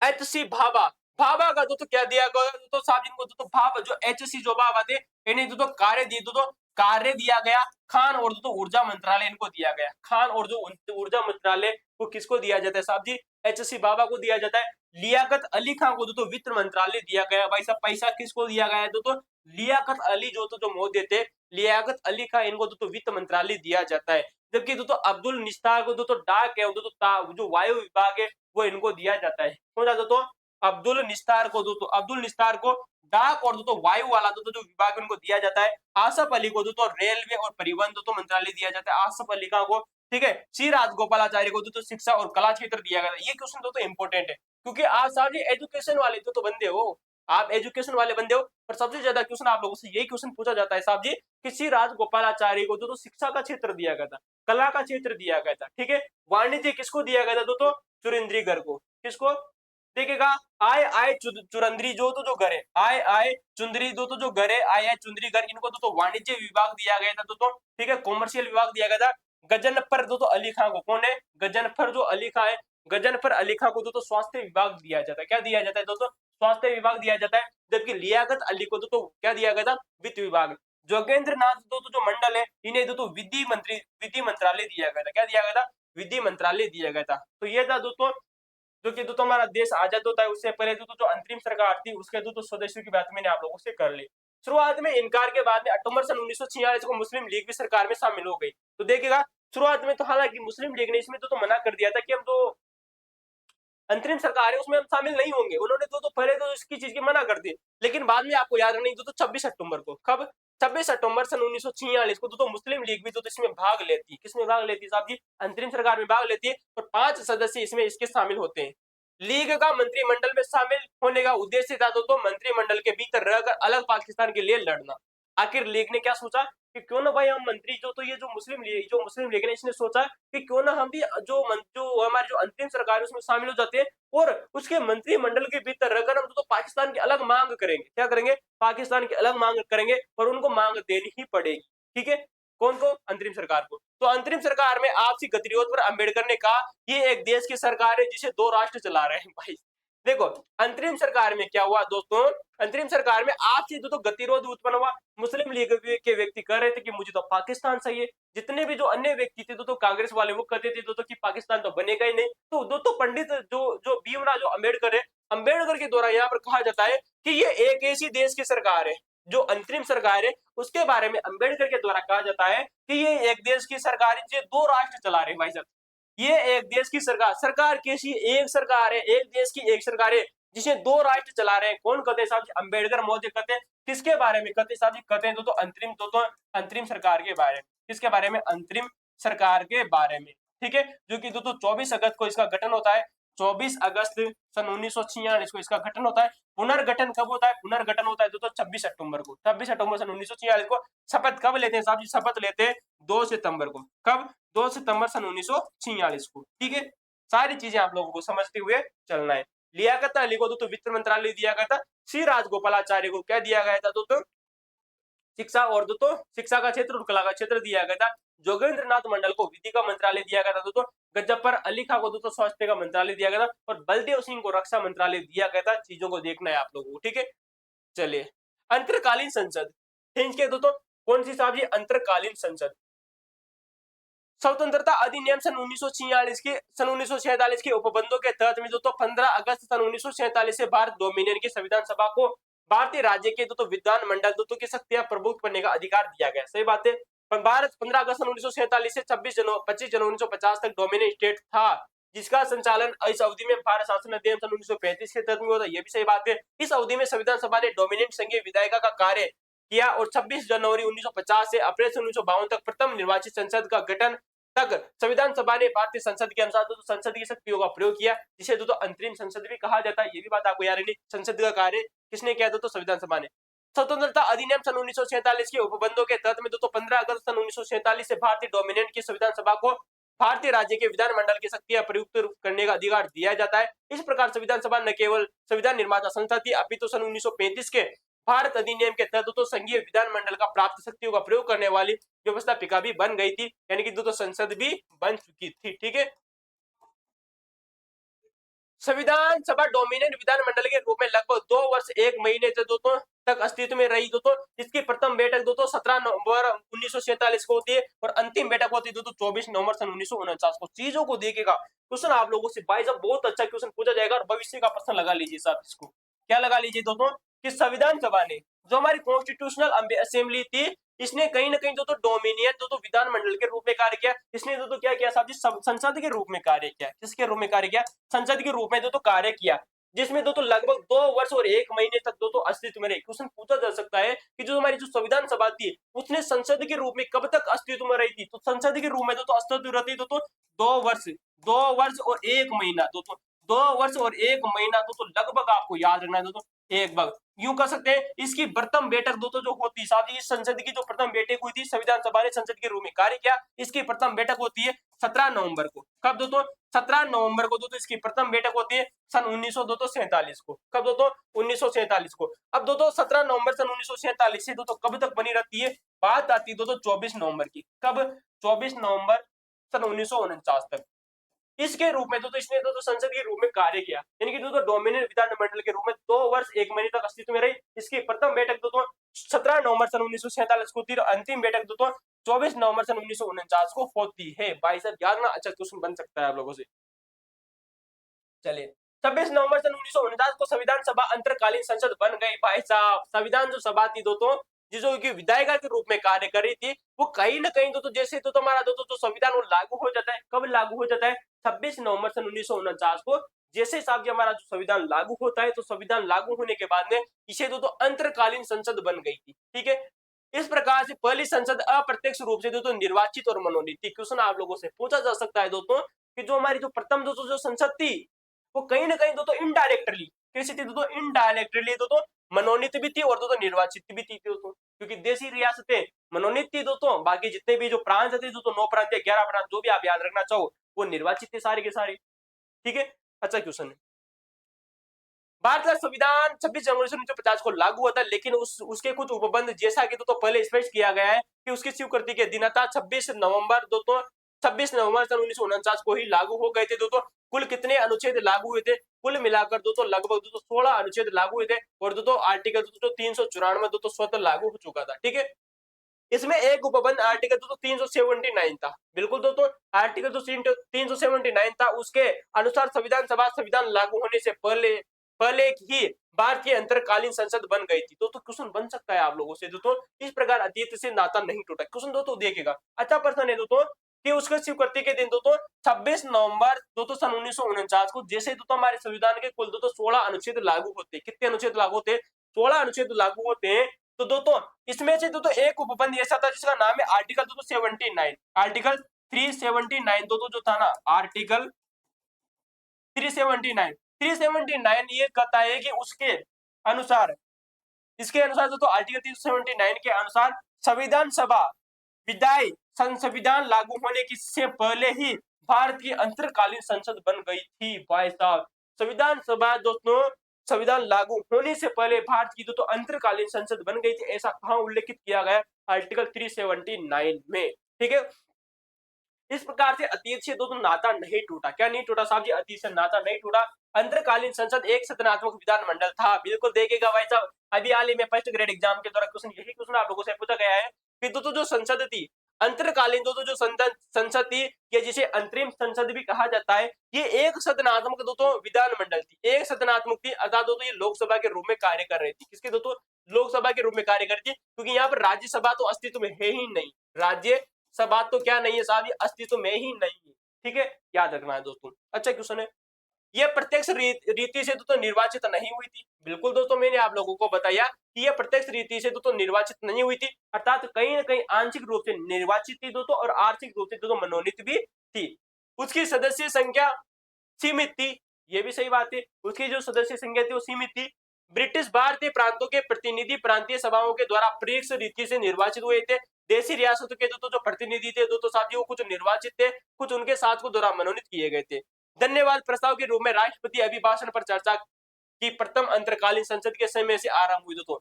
एच.सी. भाभा, भाभा का तो क्या दिया गया तो साहब इनको तो भाभा जो एच.सी. जो भाभा थे इन्हें तो कार्य दिए तो कार्य दिया गया। खान और तो ऊर्जा मंत्रालय इनको दिया गया। खान और जो ऊर्जा मंत्रालय को किसको दिया जाता है साहब जी, एच.सी. भाभा को दिया जाता है। लियाकत अली खान को तो वित्त मंत्रालय दिया गया। भाई साहब पैसा किसको दिया गया है तो लियाकत अली जो मोदी थे, लियाकत अली खान इनको तो वित्त मंत्रालय दिया जाता है। जबकि तो अब्दुल निस्तार को तो डाक है जो वायु विभाग है वो इनको दिया जाता है। कौन जाता तो अब्दुल निस्तार को अब्दुल निस्तार को डाक और तो वायु वाला जो विभाग उनको दिया जाता है। आसफ अली को तो रेलवे और परिवहन तो मंत्रालय दिया जाता है, आसफ अली खान को, ठीक है। सी राजगोपालाचार्य को तो शिक्षा और कला क्षेत्र दिया गया। ये क्वेश्चन तो इंपॉर्टेंट है, क्योंकि आप साहब एजुकेशन वाले तो बंदे हो, आप एजुकेशन वाले बंदे हो, पर सबसे ज्यादा क्वेश्चन आप लोगों से यही क्वेश्चन पूछा जाता है साहब जी, किसी राजगोपालाचार्य को तो शिक्षा का क्षेत्र दिया गया था, कला का क्षेत्र दिया गया था, ठीक है। वाणिज्य किसको दिया गया था तो चुरिंद्रीगर को। किसको देखिएगा, आय आय चुरंद्री जो घर है, आय आय चुंदरी जो घर है, आय आय चुंदरी घर, इनको तो वाणिज्य विभाग दिया गया था ठीक है, कॉमर्शियल विभाग दिया गया था। गजनफर तो अली खान को, कौन है, गजनफर जो अली खान है, गजनफर अली खान को तो स्वास्थ्य विभाग दिया जाता है। क्या दिया जाता है दोस्तों, स्वास्थ्य विभाग दिया जाता है। जबकि लियाकत अली को तो क्या दिया गया था, वित्त विभाग। जोगेंद्र नाथ जो मंडल है इन्हें तो विधि मंत्रालय दिया गया था। क्या दिया गया था, विधि मंत्रालय दिया गया था। तो ये था दोस्तों जो कि तो हमारा देश आजाद होता है उससे पहले जो अंतरिम सरकार थी उसके तो स्वदेशियों की बात मैंने आप लोगों से कर ली। शुरुआत में इनकार के बाद में अक्टूबर सन 1946 को मुस्लिम लीग भी सरकार में शामिल हो गई। तो देखिएगा शुरुआत में तो हालांकि मुस्लिम लीग ने इसमें तो मना कर दिया था कि हम तो अंतरिम सरकार है उसमें हम शामिल नहीं होंगे। उन्होंने तो पहले तो इसकी चीज की मना कर दी, लेकिन बाद में आपको याद नहीं तो 26 अक्टूबर को, कब 26 अक्टूबर सन 1946 को तो मुस्लिम लीग भी तो इसमें भाग लेती है। किसमें भाग लेती है साहब जी, अंतरिम सरकार में भाग लेती है और 5 सदस्य इसमें इसके शामिल होते हैं। लीग का मंत्रिमंडल में शामिल होने का उद्देश्य था तो मंत्रिमंडल के भीतर रहकर अलग पाकिस्तान के लिए लड़ना। आखिर लीग ने क्या सोचा कि क्यों ना भाई हम मंत्री तो ये जो मुस्लिम लीग ने इसने सोचा कि क्यों ना हम भी जो हमारी जो अंतिम सरकार है उसमें शामिल हो जाते हैं और उसके मंत्रिमंडल के भीतर रहकर हम तो पाकिस्तान की अलग मांग करेंगे। क्या करेंगे, पाकिस्तान की अलग मांग करेंगे और उनको मांग देनी ही पड़ेगी, ठीक है। कौन को, अंतरिम सरकार को। तो अंतरिम सरकार में आपसी गतिरोध पर अंबेडकर ने कहा ये एक देश की सरकार है जिसे 2 राष्ट्र चला रहे हैं। भाई देखो अंतरिम सरकार में क्या हुआ दोस्तों, अंतरिम सरकार में आपसी तो गतिरोध उत्पन्न हुआ। मुस्लिम लीग के व्यक्ति कह रहे थे कि मुझे तो पाकिस्तान सही है, जितने भी जो अन्य व्यक्ति थे तो कांग्रेस वाले वो कहते थे कि पाकिस्तान तो बनेगा ही नहीं। तो पंडित जो भीमराव जो अम्बेडकर है, अम्बेडकर के द्वारा यहाँ पर कहा जाता है कि ये एक ऐसी देश की सरकार है, जो अंतरिम सरकार है उसके बारे में अम्बेडकर के द्वारा कहा जाता है कि ये एक देश की सरकार है जो 2 राष्ट्र चला रहे हैं। भाई साहब ये एक देश की सरकार कैसी, एक सरकार है, एक देश की एक सरकार है जिसे 2 राष्ट्र चला रहे हैं। कौन कहते हैं साहब जी, अम्बेडकर महोदय कहते हैं। किसके बारे में कहते हैं साहब जी, कहते हैं अंतरिम सरकार के बारे में। किसके बारे में, अंतरिम सरकार के बारे में, ठीक है। जो कि 24 अगस्त को इसका गठन होता है, 24 अगस्त सन 1946 को इसका गठन होता है। पुनर्गठन कब होता है, पुनर्गठन होता है 26 अक्टूबर को, 26 अक्टूबर सन 1946 को। शपथ कब लेते हैं साहब जी, शपथ लेते हैं 2 सितंबर को। कब, 2 सितंबर सन 1946 को, ठीक है। सारी चीजें आप लोगों को समझते हुए चलना है। लियाकत अली को दोस्तों वित्त मंत्रालय दिया गया था। श्री राजगोपालाचार्य को क्या दिया गया था दोस्तों, शिक्षा और दोस्तों शिक्षा का क्षेत्र और कला का क्षेत्र दिया गया था। जोगेंद्र नाथ मंडल को विधि का मंत्रालय दिया गया था दोस्तों। गजफ्फर अली खां को दोस्तों स्वास्थ्य का मंत्रालय दिया गया था और बलदेव सिंह को रक्षा मंत्रालय दिया गया था। चीजों को देखना है आप लोगों को, ठीक है। चलिए, अंतरकालीन संसद के दोस्तों कौन सी साहब जी, अंतरकालीन संसद। स्वतंत्रता अधिनियम सन 1946 के उपबंधों के तहत में दोस्तों 15 अगस्त सन 1947 से भारत डोमिनियन की संविधान सभा को भारतीय राज्य के दोस्तों विधान मंडल दोस्तों की शक्तियां प्रभुत्व करने का अधिकार दिया गया। सही बात है। भारत 15 अगस्त सन 1947 से 25 जनवरी 1950 तक डोमिनियन स्टेट था, जिसका संचालन इस अवधि में भारत शासन अधिनियम सन 1935 के तहत में होता है। यह भी सही बात है। इस अवधि में संविधान सभा ने डोमिनियन संघीय विधायिका का कार्य किया और 26 जनवरी 1950 से अप्रैल 1952 तक प्रथम निर्वाचित संसद का गठन तक संविधान सभा ने भारतीय संसद के अनुसार तो संसद की शक्तियों का प्रयोग किया, जिसे तो अंतरिम संसद भी कहा जाता है। ये भी बात आपको याद रखनी। संसद का कार्य किसने किया तो संविधान सभा ने। स्वतंत्रता अधिनियम सन 1947 के उपबंधों के तहत में दोस्तों 15 अगस्त सन 1947 से भारतीय डोमिनियन की संविधान सभा को भारतीय राज्य के विधानमंडल की शक्तियां प्रयुक्त करने का अधिकार दिया जाता है। इस प्रकार संविधान सभा न केवल संविधान निर्माता संस्था थी, अपितु सन 1935 के भारत अधिनियम के तहत तो संघीय विधानमंडल का प्राप्त शक्तियों का प्रयोग करने वाली व्यवस्थापिका भी बन गई थी, यानी कि दोस्तों संसद भी बन चुकी थी, ठीक है। संविधान सभा डोमिनियन विधानमंडल के रूप में लगभग 2 वर्ष 1 महीने से दोस्तों तक अस्तित्व में रही दोस्तों। इसकी प्रथम बैठक दोस्तों 17 नवंबर 1947 को होती है और अंतिम बैठक होती है दोस्तों 24 नवंबर सन 1949 को। चीजों को देखेगा क्वेश्चन आप लोगों से भाई साहब बहुत अच्छा क्वेश्चन पूछा जाएगा और भविष्य का प्रश्न लगा लीजिए साहब। इसको क्या लगा लीजिए दोस्तों कि संविधान सभा ने जो हमारी कॉन्स्टिट्यूशनल असेंबली थी, इसने कहीं ना कहीं दोस्तों डोमिनियन दोस्तों विधानमंडल के रूप में कार्य किया। इसने दोस्तों क्या किया साहब जी, संसद के रूप में कार्य किया। किसके रूप में कार्य किया? संसद के रूप में दोस्तों कार्य किया, जिसमें दोस्तों लगभग 2 वर्ष और 1 महीने तक दोस्तों अस्तित्व में रही। क्वेश्चन पूछा जा सकता है कि जो हमारी जो संविधान सभा थी उसने संसद के रूप में कब तक अस्तित्व में रही थी? तो संसद के रूप में दोस्तों अस्तित्व रहती दोस्तों 2 वर्ष और 1 महीना दोस्तों 2 वर्ष और 1 महीना दोस्तों लगभग आपको याद रखना है दोस्तों। एक बार यूं कह सकते हैं इसकी प्रथम बैठक दोस्तों जो होती है साथ ही संसद की जो प्रथम बैठक हुई थी, संविधान सभा ने संसद के रूप में कार्य किया। इसकी प्रथम बैठक होती है 17 नवंबर को। कब दोस्तों? 17 नवंबर को दोस्तों इसकी प्रथम बैठक होती है सन 1947 को। कब दोस्तों? 1947 को। अब दोस्तों 17 नवंबर सन 1947 से दोस्तों कब तक बनी रहती है? बात आती है दोस्तों 24 नवंबर की। कब? 24 नवंबर सन 1949 तक। इसके रूप में दोस्तों इसने दोस्तों संसद के रूप में कार्य किया, यानी कि दोस्तों डोमिनियन विधानमंडल के रूप में 2 वर्ष 1 महीने तक अस्तित्व में रही। इसकी प्रथम बैठक दोस्तों 17 नवंबर सन 1947 को थी और अंतिम बैठक दोस्तों 24 नवंबर सन 1949 को होती है। भाई साहब याद ना, अच्छा क्वेश्चन बन सकता है आप लोगों से। चलिए, 26 नवंबर सन 1949 को संविधान सभा अंतरकालीन संसद बन गई। भाई साहब संविधान जो सभा थी दोस्तों जिसो की विधायिका के रूप में कार्य कर रही थी, वो कहीं ना कहीं दोस्तों जैसे तो हमारा दोस्तों जो संविधान वो लागू हो जाता है। कब लागू हो जाता है? 26 नवंबर सन 1949 को। जैसे साहब जी हमारा जो संविधान लागू होता है, तो संविधान लागू होने के बाद में इसे दोस्तों अंतरकालीन संसद बन गई थी, ठीक है। इस प्रकार से पहली संसद अप्रत्यक्ष रूप से दोस्तों निर्वाचित और मनोनीत थी। क्वेश्चन आप लोगों से पूछा जा सकता है दोस्तों कि जो हमारी जो प्रथम दोस्तों जो संसद थी वो कहीं ना कहीं दोस्तों इनडायरेक्टली कैसी थी दोस्तों? इनडायरेक्टली दोस्तों मनोनीत भी थी और दोस्तों निर्वाचित भी थी दोस्तों, क्योंकि देशी रियासतें मनोनीत थी दोस्तों। बाकी जितने भी जो प्रांत थे दोस्तों 9 प्रांत या 11 प्रांत जो भी आप याद रखना चाहो वो निर्वाचित थे सारे के सारे, ठीक है। अच्छा क्वेश्चन है, भारत का संविधान 26 जनवरी 1950 को लागू हुआ था, लेकिन उसके कुछ उपबंध जैसा कि तो पहले स्पष्ट किया गया है कि उसकी स्वीकृति के दिन था 26 नवंबर दोस्तों 26 नवंबर सन 1949 को ही लागू हो गए थे दोस्तों। कुल कितने अनुच्छेद लागू हुए थे? कुल मिलाकर दोस्तों लगभग दोस्तों 16 अनुच्छेद लागू हुए थे और दोस्तों आर्टिकल दोस्तों 394 दोस्तों स्वतः लागू हो चुका था, ठीक है। इसमें एक उपबंध आर्टिकल दोस्तों 379 था। बिल्कुल दोस्तों आर्टिकल जो 379 था उसके अनुसार संविधान सभा संविधान लागू होने से पहले ही भारतीय अंतरकालीन संसद बन गई थी। दोस्तों क्वेश्चन बन सकता है आप लोगों से दोस्तों, इस प्रकार अतीत से नाता नहीं टूटा। क्वेश्चन दोस्तों देखेगा, अच्छा प्रश्न है दोस्तों कि उसके स्वीकृति के दिन दोस्तों 26 नवंबर दोस्तों सन 1949 को जैसे दोस्तों हमारे संविधान के कुल दोस्तों 16 अनुच्छेद लागू होते। कितने अनुच्छेद लागू होते? 16 अनुच्छेद लागू होते हैं। तो दोस्तों इसमें से दोस्तों एक उपबंध ऐसा था जिसका नाम है आर्टिकल दोस्तों 79, आर्टिकल 379 दोस्तों जो था ना आर्टिकल 379 ये कहता है कि इसके अनुसार दोस्तों आर्टिकल 379 के अनुसार संविधान सभा संविधान लागू होने की से पहले ही भारत की अंतरकालीन संसद बन गई थी। भाई साहब, संविधान सभा दोस्तों, संविधान लागू होने से पहले भारत की दोस्तों अंतरकालीन संसद बन गई थी, ऐसा कहां उल्लेखित किया गया? आर्टिकल 379 में। ठीक है, इस प्रकार से अतीत से दोस्तों नाता नहीं टूटा। क्या नहीं टूटा साहब जी? अतीत से नाता नहीं टूटा। अंतरकालीन संसद एक सदनात्मक विधानमंडल था। बिल्कुल देखिएगा भाई साहब, अभी हाल ही में फर्स्ट ग्रेड एग्जाम के दौरान क्वेश्चन, यही क्वेश्चन आप लोगों से पूछा गया है कि दोस्तों जो संसद थी, अंतरकालीन दोस्तों जो संसद थी, या जिसे अंतरिम संसद भी कहा जाता है, ये एक सदनात्मक दोस्तों विधानमंडल थी। एक सदनात्मक थी, अर्थात दोस्तों ये लोकसभा के रूप में कार्य कर रही थी। किसके दोस्तों? लोकसभा के रूप में कार्य कर रही थी, क्योंकि यहाँ पर राज्यसभा तो अस्तित्व में है ही नहीं। राज्य सभा तो क्या नहीं है साहब, ये अस्तित्व में ही नहीं है। ठीक है, याद रखना है दोस्तों। अच्छा क्वेश्चन है, ये प्रत्यक्ष रीति से तो निर्वाचित नहीं हुई थी। बिल्कुल दोस्तों, मैंने आप लोगों को बताया कि ये प्रत्यक्ष रीति से तो निर्वाचित नहीं हुई थी, अर्थात कहीं ना कहीं आंशिक रूप से निर्वाचित थी दोस्तों, और आर्थिक रूप से दोस्तों मनोनीत भी थी। उसकी सदस्य संख्या सीमित थी, ये भी सही बात है। उसकी जो सदस्य संख्या थी वो सीमित थी। ब्रिटिश भारतीय प्रांतों के प्रतिनिधि प्रांतीय सभाओं के द्वारा प्रत्यक्ष रीति से निर्वाचित हुए थे। देशी रियासतों के जो प्रतिनिधि थे दोस्तों साहब जी, वो कुछ निर्वाचित थे, कुछ उनके साथ को द्वारा मनोनीत किए गए थे। धन्यवाद प्रस्ताव के रूप में राष्ट्रपति अभिभाषण पर चर्चा की प्रथम अंतरकालीन संसद के समय से आरंभ हुई दोस्तों।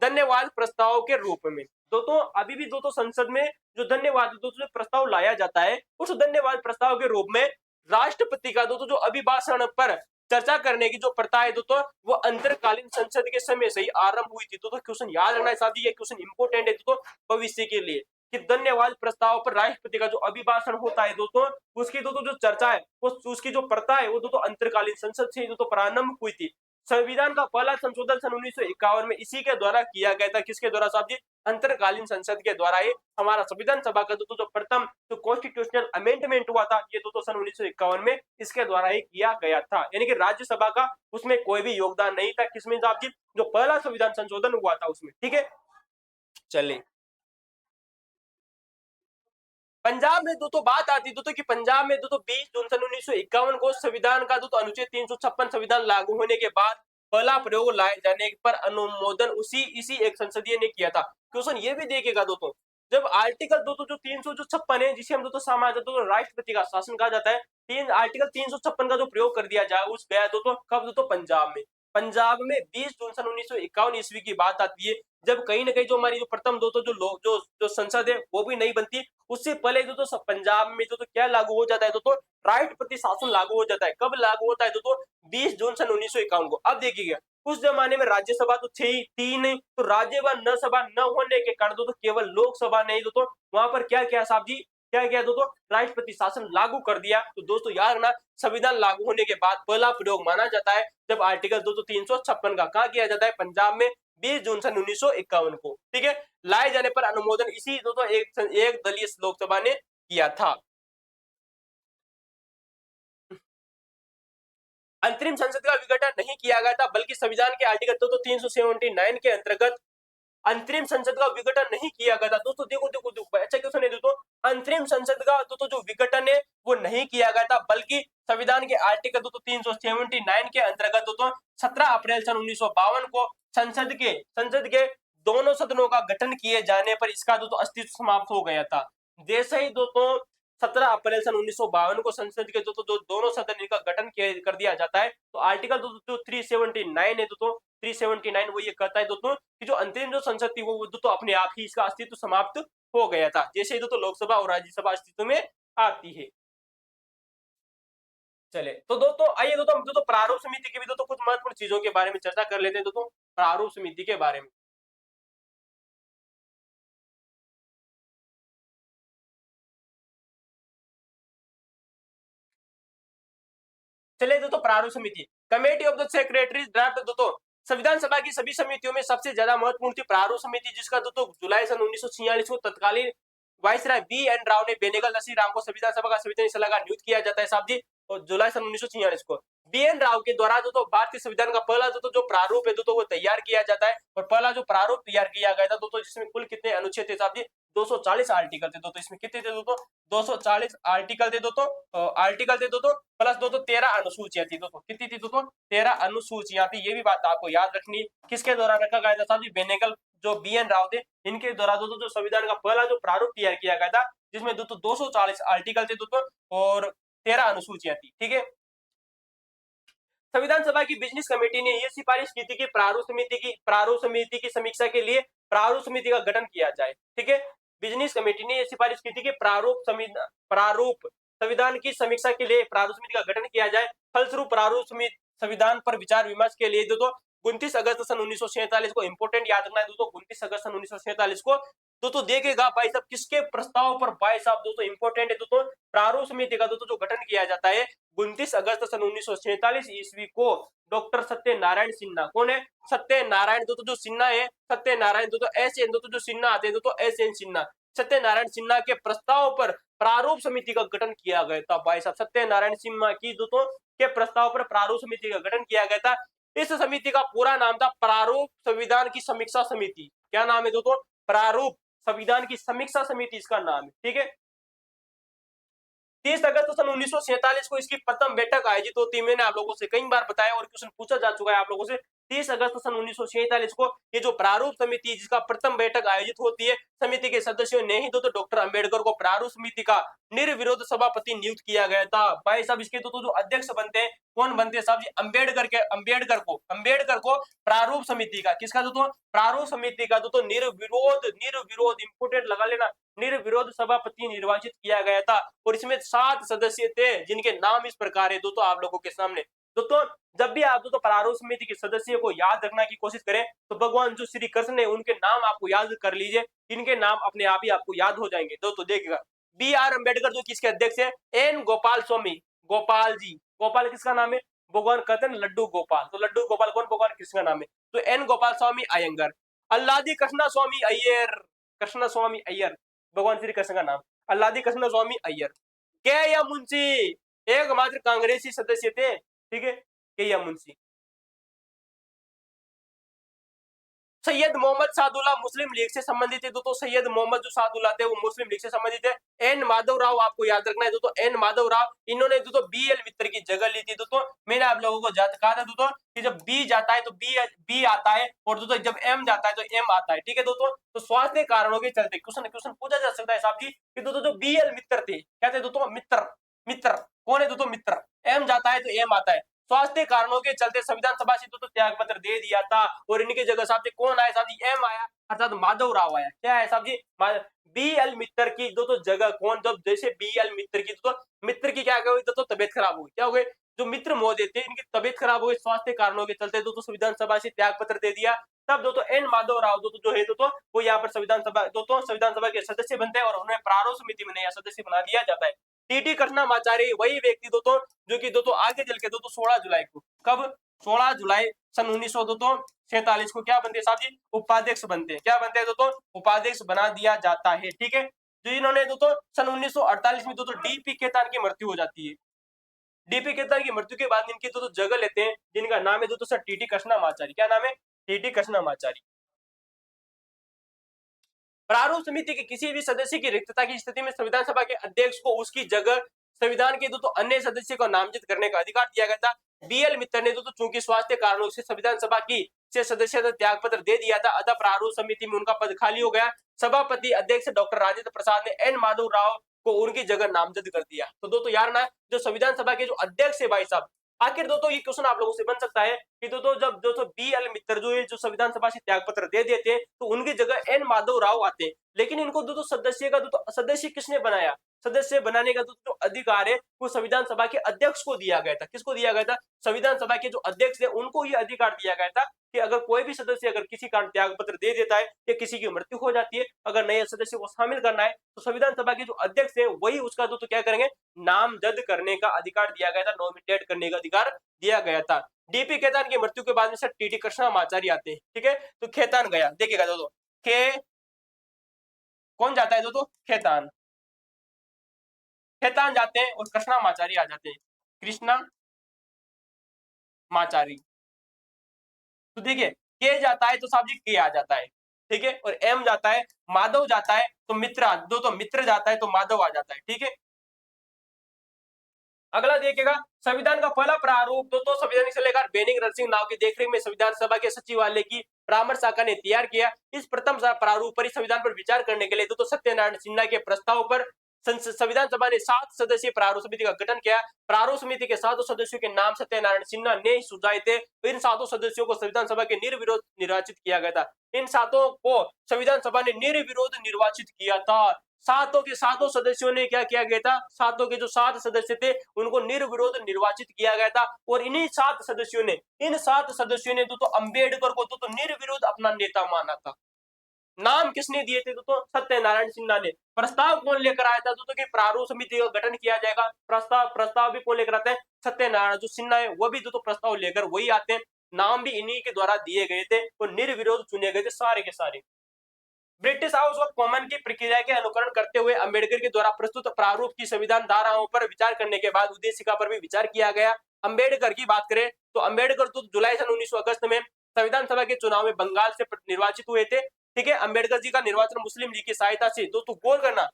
धन्यवाद प्रस्ताव के रूप में दोस्तों, अभी भी दोस्तों संसद में जो धन्यवाद दोस्तों प्रस्ताव लाया जाता है, उस धन्यवाद प्रस्ताव के रूप में राष्ट्रपति का दोस्तों जो अभिभाषण पर चर्चा करने की जो प्रथा है दोस्तों, वो अंतरकालीन संसद के समय से ही आरंभ हुई थी। दोस्तों क्वेश्चन याद रखना है साहब जी, ये क्वेश्चन इंपोर्टेंट है दोस्तों भविष्य के लिए, कि धन्यवाद प्रस्ताव पर राष्ट्रपति का जो अभिभाषण होता है दोस्तों, उसकी दोस्तों जो चर्चा है, वो उसकी जो प्रथा है, वो दोस्तों अंतरकालीन संसद से दोस्तों प्रारंभ हुई थी। संविधान का पहला संशोधन सन 1951 में इसी के द्वारा किया गया था। किसके द्वारा साहब जी? अंतरकालीन संसद के द्वारा ही हमारा संविधान सभा का दोस्तों जो प्रथम जो कॉन्स्टिट्यूशनल अमेंडमेंट हुआ था, ये दोस्तों सन 1951 में इसके द्वारा ही किया गया था। यानी कि राज्यसभा का उसमें कोई भी योगदान नहीं था। किसमें साहब जी? जो पहला संविधान संशोधन हुआ था उसमें। ठीक है, चलिए पंजाब में दोस्तों बात आती दोस्तों कि पंजाब में दोस्तों 20 जून सन 1951 को संविधान का दोस्तों अनुच्छेद 356 संविधान लागू होने के बाद पहला प्रयोग लाए जाने पर अनुमोदन उसी इसी एक संसदीय ने किया था। क्वेश्चन ये भी देखिएगा दोस्तों, जब आर्टिकल दोस्तों जो 356 है, जिसे हम दोस्तों सामान्य दोस्तों राष्ट्रपति का शासन कहा जाता है, आर्टिकल 356 का जो प्रयोग कर दिया जाए उस गया दोस्तों कब? दोस्तों पंजाब में। पंजाब में 20 जून सन 1951 ईस्वी की बात आती है, जब कहीं ना कहीं जो हमारी जो प्रथम दोस्तों जो लोग जो संसद है वो भी नहीं बनती। उससे पहले दोस्तों सब पंजाब में दोस्तों क्या लागू हो जाता है? दोस्तों राष्ट्रपति शासन लागू हो जाता है। कब लागू होता है दोस्तों? 20 जून सन 1951 को। अब देखिएगा, उस जमाने में राज्यसभा तो थी ही नहीं, तो राज्यसभा न सभा न होने के कारण दोस्तों केवल लोकसभा नहीं दोस्तों, वहां पर क्या किया साहब जी? क्या किया दोस्तों? राष्ट्रपति शासन लागू कर दिया। तो दोस्तों याद रखना, संविधान लागू होने के बाद पहला प्रयोग माना जाता है जब आर्टिकल दोस्तों 356 का कहा किया जाता है? पंजाब में 20 जून सन 1951 को। ठीक है, लाए जाने पर अनुमोदन इसी दोस्तों एक दलीय लोकसभा ने किया था। अंतरिम संसद का विघटन नहीं किया गया था, बल्कि संविधान के आर्टिकल तो 379 के अंतर्गत अंतरिम संसद का विघटन नहीं किया गया था। दोस्तों देखो देखो देखो, अच्छा क्वेश्चन है दोस्तों, अंतरिम संसद का दोस्तों जो विघटन है वो नहीं किया गया था, बल्कि संविधान के आर्टिकल दोस्तों 379 के अंतर्गत दोस्तों 17 अप्रैल सन 1952 को संसद के दोनों सदनों का गठन किए जाने पर इसका दोस्तों अस्तित्व समाप्त हो गया था। जैसे ही दोस्तों 17 अप्रैल सन 1952 को संसद के दोस्तों जो दोनों सदन का गठन कर दिया जाता है, तो आर्टिकल दोस्तों 379 है दोस्तों 379 वो ये कहता है दोस्तों कि जो अंतरिम जो संसद थी वो दोस्तों अपने आप ही इसका अस्तित्व समाप्त हो गया था, जैसे ही दोस्तों लोकसभा और राज्यसभा अस्तित्व में आती है। चले तो दोस्तों आइए दोस्तों हम दोस्तों प्रारूप समिति के भी दोस्तों कुछ महत्वपूर्ण चीजों के बारे में चर्चा कर लेते हैं दोस्तों, प्रारूप समिति के बारे में। चलिए दोस्तों प्रारूप समिति, committee of the secretaries draft दोस्तों संविधान सभा की सभी समितियों में सबसे ज्यादा महत्वपूर्ण थी प्रारूप समिति, जिसका दोस्तों जुलाई सन 1946 को तत्कालीन वाइसराय बी एन राव ने बेनेगल नसीर राम को संविधान सभा का संविधानिक सलाहकार नियुक्त किया जाता है साहब जी, और जुलाई सन 1946 को बी एन राव के द्वारा दोस्तों भारतीय संविधान का पहला दोस्तों जो प्रारूप है दोस्तों वो तैयार किया जाता है, और पहला जो प्रारूप तैयार किया गया था दोस्तों जिसमें कुल कितने अनुच्छेद थे साहब जी? 240 आर्टिकल थे दोस्तों। इसमें कितने थे दोस्तों? 240 आर्टिकल थे दोस्तों, आर्टिकल थे दोस्तों, प्लस दोस्तों 13 अनुसूचियां थी दोस्तों। कितनी थी दोस्तों? 13 अनुसूचियां थी। ये भी बात आपको याद रखनी, किसके द्वारा रखा गया था साहब जी? बेनेगल जो बी एन राव थे, इनके द्वारा दोस्तों जो संविधान का पहला जो प्रारूप तैयार किया गया था, जिसमें दोस्तों 240 आर्टिकल थे दोस्तों, और 13 अनुसूचियां थी। ठीक है, संविधान सभा की बिजनेस कमेटी ने यह सिफारिश की थी कि प्रारूप समिति की समीक्षा के लिए प्रारूप समिति का गठन किया जाए। ठीक है, बिजनेस कमेटी ने यह सिफारिश की थी कि प्रारूप संविधान की समीक्षा के लिए प्रारूप समिति का गठन किया जाए। फलस्वरूप प्रारूप समिति संविधान पर विचार विमर्श के लिए दोस्तों 29 अगस्त सन 1947 को इंपोर्टेंट याद रखना है दोस्तों, 29 अगस्त सन 1947 को दोस्तों देखेगा भाई साहब किसके प्रस्ताव पर भाई साहब दोस्तों इंपोर्टेंट है दोस्तों, प्रारूप समिति का दोस्तों जो गठन किया जाता है 29 अगस्त सन 1947 ईस्वी को डॉक्टर सत्यनारायण सिन्हा, कौन है? सत्यनारायण दोस्तों जो सिन्हा है, सत्यनारायण दोस्तों ऐसे दोस्तों जो सिन्हा आते हैं दोस्तों एस एन सिन्हा, सत्यनारायण सिन्हा के प्रस्ताव पर प्रारूप समिति का गठन किया गया था। भाई साहब सत्यनारायण सिन्हा की दोस्तों के प्रस्ताव पर प्रारूप समिति का गठन किया गया था। इस समिति का पूरा नाम था प्रारूप संविधान की समीक्षा समिति। क्या नाम है दोस्तों? प्रारूप संविधान की समीक्षा समिति इसका नाम है। ठीक है, 30 अगस्त सन 1947 को इसकी प्रथम बैठक आयोजित होती है। मैंने आप लोगों से कई बार बताया और क्वेश्चन पूछा जा चुका है आप लोगों से। 30 अगस्त सन 1947 को ये जो प्रारूप समिति जिसका प्रथम बैठक आयोजित होती है, समिति के सदस्यों ने ही तो डॉक्टर अंबेडकर को प्रारूप समिति का निर्विरोध सभापति नियुक्त किया गया था। भाई साहब इसके तो जो अध्यक्ष बनते हैं, कौन बनते हैं साहब जी? अंबेडकर को प्रारूप समिति का, किसका दोस्तों? प्रारूप समिति का दोस्तों निर्विरोध इंपोर्टेंट लगा लेना, निर्विरोध सभापति निर्वाचित किया गया था। और इसमें 7 सदस्य थे जिनके नाम इस प्रकार है दोस्तों आप लोगों के सामने। दोस्तों जब भी आप दोस्तों प्रारूप समिति के सदस्य को याद रखने की कोशिश करें तो भगवान जो श्री कृष्ण है उनके नाम आपको याद कर लीजिए, इनके नाम अपने आप ही आपको याद हो जाएंगे। दोस्तों देखिएगा, बी आर अम्बेडकर जो किसके अध्यक्ष है? एन गोपाल स्वामी, गोपाल जी, गोपाल किसका नाम है? भगवान कहते हैं लड्डू गोपाल, तो लड्डू गोपाल कौन? भगवान कृष्ण का नाम है। तो एन गोपाल स्वामी अयंगर, अल्लादी कृष्णा स्वामी अय्यर, कृष्णा स्वामी अय्यर भगवान श्री कृष्ण का नाम, अल्लादी कृष्ण स्वामी अय्यर। के या मुंशी एकमात्र कांग्रेसी सदस्य थे। ठीक है, के या मुंशी। सैयद मोहम्मद सादुल्ला मुस्लिम लीग से संबंधित है दोस्तों, सैयद मोहम्मद जो सादुल्ला थे वो मुस्लिम लीग से संबंधित है। एन माधव राव आपको याद रखना है दोस्तों, एन माधव राव, इन्होंने दोस्तों बी एल मित्र की जगह ली थी। दोस्तों मैंने आप लोगों को कहा था दोस्तों कि जब बी जाता है तो बी आता है और दोस्तों जब एम जाता है तो एम आता है। ठीक है दोस्तों, तो स्वास्थ्य कारणों के चलते क्वेश्चन पूछा जा सकता है साहब जी कि दोस्तों जो बी एल मित्र थे, क्या थे दोस्तों? मित्र कौन है दोस्तों? मित्र, एम जाता है तो एम आता है। स्वास्थ्य कारणों के चलते संविधान सभा से तो त्याग पत्र दे दिया था और इनकी जगह साहब जी कौन आया? साहब जी एम आया, अर्थात माधव राव आया। क्या है साहब जी? बी एल मित्र की दोस्तों जगह कौन? जब जैसे बी एल मित्र की दोस्तों मित्र की क्या हुई दोस्तों? तबियत खराब हुई। क्या हो गई? जो मित्र महोदय थे इनकी तबियत खराब हो गई, स्वास्थ्य कारणों के चलते दोस्तों संविधान सभा से त्याग पत्र दे दिया। तब दोस्तों एन माधव राव दोस्तों जो है दोस्तों वो यहाँ पर संविधान सभा के सदस्य बनते हैं और उन्हें प्रारूप समिति में नया सदस्य बना दिया जाता है। टीटी कृष्णामाचारी वही व्यक्ति दोस्तों जो कि दोस्तों आगे चल के दोस्तों 16 जुलाई को, कब? 16 जुलाई सन 1947 को क्या बनते हैं साहब जी? उपाध्यक्ष बनते हैं। क्या बनते हैं दोस्तों? उपाध्यक्ष बना दिया जाता है। ठीक है, जो इन्होंने दोस्तों सन 1948 में दोस्तों डीपी खेतान की मृत्यु हो जाती है। डीपी खेतान की मृत्यु के बाद इनकी दोस्तों जगह लेते हैं जिनका नाम है दोस्तों सर टीटी कृष्णामाचारी। क्या नाम है? टीटी कृष्णामाचारी। प्रारूप समिति के किसी भी सदस्य की रिक्तता की स्थिति में संविधान सभा के अध्यक्ष को उसकी जगह संविधान के दोस्तों अन्य सदस्य को नामजद करने का अधिकार दिया गया था। बीएल मित्तर ने दोस्तों चूंकि स्वास्थ्य कारणों से संविधान सभा की से सदस्यता त्याग पत्र दे दिया था, अतः प्रारूप समिति में उनका पद खाली हो गया। सभापति अध्यक्ष डॉक्टर राजेंद्र प्रसाद ने एन माधव राव को उनकी जगह नामजद कर दिया। तो दोस्तों यार ना जो संविधान सभा के जो अध्यक्ष है भाई साहब, आखिर दोस्तों ये क्वेश्चन आप लोगों से बन सकता है कि दोस्तों जब दोस्तों बी एल मित्तर जो है जो संविधान सभा से त्याग पत्र दे देते हैं तो उनकी जगह एन माधव राव आते हैं, लेकिन इनको दोस्तों सदस्य का दोस्तों सदस्य किसने बनाया? सदस्य बनाने का जो अधिकार है वो संविधान सभा के अध्यक्ष को दिया गया था। किसको दिया गया था? संविधान सभा के जो अध्यक्ष है उनको ये अधिकार दिया गया था कि अगर कोई भी सदस्य अगर किसी कारण त्याग पत्र दे देता है या किसी की मृत्यु हो जाती है, अगर नए सदस्य को शामिल करना है तो संविधान सभा के जो अध्यक्ष है वही उसका तो क्या करेंगे? नामजद करने का अधिकार दिया गया था, नॉमिनेट करने का अधिकार दिया गया था। डीपी खेतान की मृत्यु के बाद में सर टीटी कृष्णामाचारी आते हैं। ठीक है, तो खेतान गया, देखिएगा दोस्तों कौन जाता है दोस्तों? खेतान जाते हैं और कृष्णामाचारी आ जाते हैं। कृष्णा माचारी, तो देखिए के जाता है तो साहब जी के आ जाता है। ठीक है, और एम जाता है, माधव जाता है तो मित्र मित्र जाता है तो माधव आ जाता है। ठीक है, अगला देखिएगा संविधान का पहला प्रारूप दोस्तों संवैधानिक सलाहकार बेनिंग रणसिंह नाव की देखरेख में संविधान सभा के सचिवालय की परामर्श शाखा ने तैयार किया। इस प्रथम प्रारूप पर संविधान पर विचार करने के लिए दोस्तों सत्यनारायण सिन्हा के प्रस्ताव पर संविधान सभा ने 7 सदस्यीय प्रारूप समिति का गठन किया। प्रारूप समिति के 7 सदस्यों के नाम सत्यनारायण सिन्हा ने सुझाए थे। इन 7 सदस्यों को संविधान सभा के निर्विरोध निर्वाचित किया गया था। इन 7 को संविधान सभा ने निर्विरोध निर्वाचित किया था। सातों के सातों सदस्यों ने क्या किया गया था, सातों के जो 7 सदस्य थे उनको निर्विरोध निर्वाचित किया गया था। और इन्हीं 7 सदस्यों ने, इन 7 सदस्यों ने तो अंबेडकर को तो निर्विरोध अपना नेता माना था। नाम किसने दिए थे तो सत्यनारायण सिन्हा ने। प्रस्ताव कौन लेकर आया था तो कि प्रारूप समिति का गठन किया जाएगा। प्रस्ताव भी कौन लेकर आते हैं, सत्यनारायण जो सिन्हा है वो भी तो प्रस्ताव लेकर वही आते हैं। नाम भी इन्हीं के द्वारा दिए गए थे और निर्विरोध चुने गए थे सारे के सारे। ब्रिटिश हाउस ऑफ कॉमन की प्रक्रिया के अनुकरण करते हुए अंबेडकर के द्वारा प्रस्तुत प्रारूप की संविधान धाराओं पर विचार करने के बाद उद्देशिका पर भी विचार किया गया। अंबेडकर की बात करें तो अंबेडकर तो जुलाई सन 1900 अगस्त में संविधान सभा के चुनाव में बंगाल से निर्वाचित हुए थे। ठीक है, अंबेडकर जी का निर्वाचन मुस्लिम लीग की सहायता से, तो गौर करना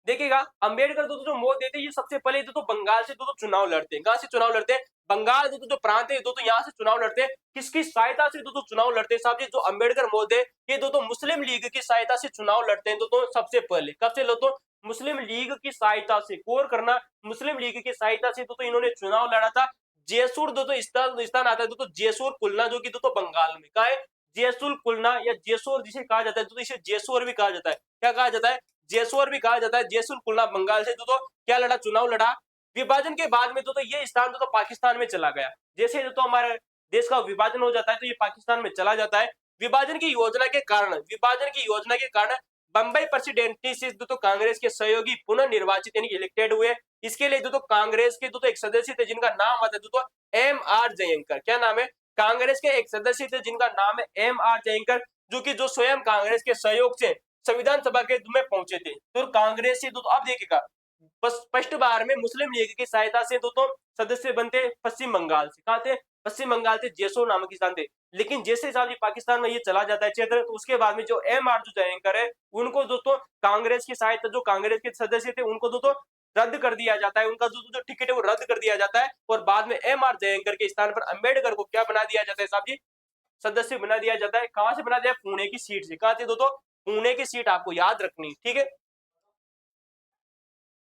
देखिएगा, अंबेडकर जो मौत देते ये सबसे पहले तो बंगाल से तो चुनाव लड़ते हैं। कहां से चुनाव लड़ते हैं, बंगाल जो प्रांत है तो यहाँ से चुनाव लड़ते हैं। किसकी सहायता से तो चुनाव लड़ते हैं साहब जी, जो अंबेडकर मौत है ये तो मुस्लिम लीग की सहायता से चुनाव लड़ते हैं। तो सबसे पहले कब से लो तो मुस्लिम लीग की सहायता से, गौर करना मुस्लिम लीग की सहायता से तो इन्होंने चुनाव लड़ा था। जयसूर स्थान आता है तो जयसूर कुलना जो कि तो बंगाल में कहा है, जयसूर कुलना या जयसूर जिसे कहा जाता है तो इसे जयसूर भी कहा जाता है। क्या कहा जाता है, जयसूर भी कहा जाता है। जयसूर कुलना बंगाल से तो क्या लड़ा, चुनाव लड़ा। विभाजन के बाद में तो ये स्थान तो पाकिस्तान में चला गया। जैसे तो हमारे देश का विभाजन हो जाता है तो ये पाकिस्तान में चला जाता है। विभाजन की योजना के कारण बंबई प्रेसिडेंसी से तो कांग्रेस के सहयोगी पुनः निर्वाचित यानी इलेक्टेड हुए। इसके लिए तो कांग्रेस के तो एक सदस्य थे जिनका नाम आता है तो एम आर जयंकर। क्या नाम है, कांग्रेस के एक सदस्य थे जिनका नाम है एम आर जयंकर, जो स्वयं कांग्रेस के सहयोग से संविधान सभा के में पहुंचे थे। तो कांग्रेस से तो अब देखिएगा बस फर्स्ट बार में मुस्लिम लीग की सहायता से तो सदस्य बनते पश्चिम बंगाल से। कहा थे, पश्चिम बंगाल से जयसूर नामक स्थान थे। लेकिन जैसे साहब पाकिस्तान में ये चला जाता है क्षेत्र, तो उसके बाद में जो एम आर जो जयंकर है उनको दोस्तों कांग्रेस की सहायता, जो कांग्रेस के सदस्य थे उनको दोस्तों रद्द कर दिया जाता है। उनका जो टिकट है वो रद्द कर दिया जाता है और बाद में एम आर जयंकर के स्थान पर अंबेडकर को क्या बना दिया जाता है साहब जी, सदस्य बना दिया जाता है। कहां से बना दिया, पुणे की सीट से। कहा थे दोस्तों, पुणे की सीट आपको याद रखनी, ठीक है।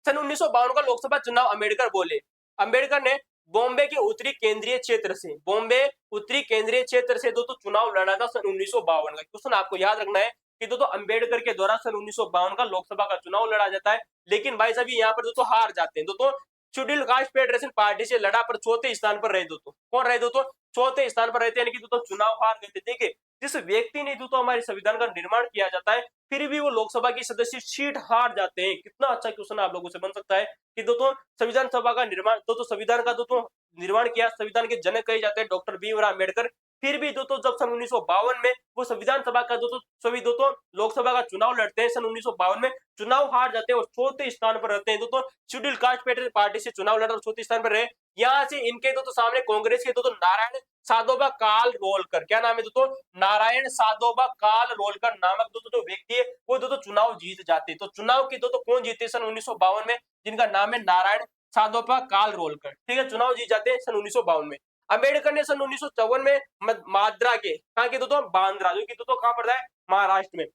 सन 1952 का लोकसभा चुनाव अंबेडकर बोले। अंबेडकर ने बॉम्बे के उत्तरी केंद्रीय क्षेत्र से, बॉम्बे उत्तरी केंद्रीय क्षेत्र से दोस्तों चुनाव लड़ा था सन 1952 का। क्वेश्चन आपको याद रखना है कि दोस्तों अंबेडकर के द्वारा सन 1952 का लोकसभा का चुनाव लड़ा जाता है। लेकिन भाई साहब यहाँ पर दोस्तों हार जाते हैं। दोस्तों शेड्यूल कास्ट फेडरेशन पार्टी से लड़ा पर चौथे स्थान पर रहे। दोस्तों कौन रहे, दोस्तों चौथे स्थान पर रहते हैं, यानी कि दोस्तों चुनाव हार गए थे। देखिए जिस व्यक्ति ने दोस्तों हमारे संविधान का निर्माण किया जाता है फिर भी वो लोकसभा की सदस्य सीट हार जाते हैं। कितना अच्छा क्वेश्चन आप लोगों से बन सकता है कि दोस्तों संविधान सभा का निर्माण, दोस्तों संविधान का दोस्तों निर्माण किया, संविधान के जनक कहे जाते हैं डॉक्टर भीमराव अम्बेडकर। फिर भी दोस्तों जब सन 1952 में वो संविधान सभा का दोस्तों सभी दोस्तों लोकसभा का चुनाव लड़ते हैं, सन 1952 में चुनाव हार जाते हैं और चौथे स्थान पर रहते हैं। दोस्तों शेड्यूल कास्ट फेडरेशन पार्टी से चुनाव लड़ा और चौथे स्थान पर रहे। यहाँ से इनके दोस्तों सामने कांग्रेस के दोस्तों नारायण साधोबा काल रोलकर, क्या नाम है दोस्तों, नारायण साधोबा काल रोलकर नामक दोस्तों जो व्यक्ति है वो दोस्तों चुनाव जीत जाते हैं। तो चुनाव की दोस्तों कौन जीते सन 1952 में, जिनका नाम है नारायण साधोबा काल रोलकर, ठीक है, चुनाव जीत जाते हैं सन 1952 में। अंबेडकर ने सन 1954 में माद्रा के, कहा के दोस्तों बांद्रा, जो कि दोस्तों कहां पड़ता है, महाराष्ट्र में।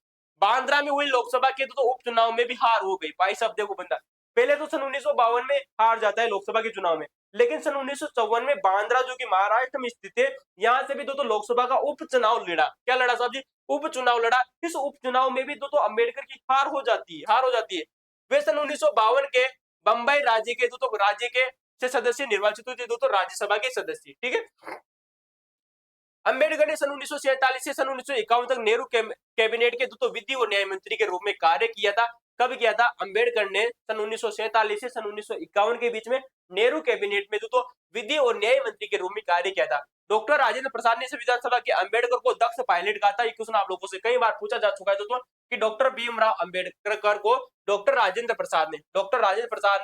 बांद्रा में हुई लोकसभा के दोस्तों उपचुनाव में भी हार हो गई। भाई साहब देखो बंदा पहले तो सन 1952 में हार जाता है लोकसभा के चुनाव में, लेकिन सन 1954 में बांद्रा जो कि महाराष्ट्र में स्थित है यहाँ से भी दोस्तों लोकसभा का उपचुनाव लड़ा। क्या लड़ा साहब जी, उपचुनाव लड़ा। इस उपचुनाव में भी दोस्तों अंबेडकर की हार हो जाती है। वे सन 1952 के बंबई राज्य के दोस्तों राज्य के से सदस्य निर्वाचित हुए थे, दोस्तों राज्यसभा के सदस्य, ठीक है। अंबेडकर ने सन 1947 से सन 1951 तक नेहरू कैबिनेट के दोस्तों विधि और न्याय मंत्री के रूप में कार्य किया था। कब किया था, अंबेडकर ने सन 1947 से सन 1951 के बीच में नेहरू कैबिनेट में दोस्तों विधि और न्याय मंत्री के रूप में कार्य किया था। डॉक्टर राजेंद्र प्रसाद ने संविधान सभा के अंबेडकर को दक्ष पायलट कहा था। ये क्वेश्चन आप लोगों से कई बार पूछा जा चुका है दोस्तों कि डॉक्टर भीमराव अंबेडकर को डॉक्टर राजेंद्र प्रसाद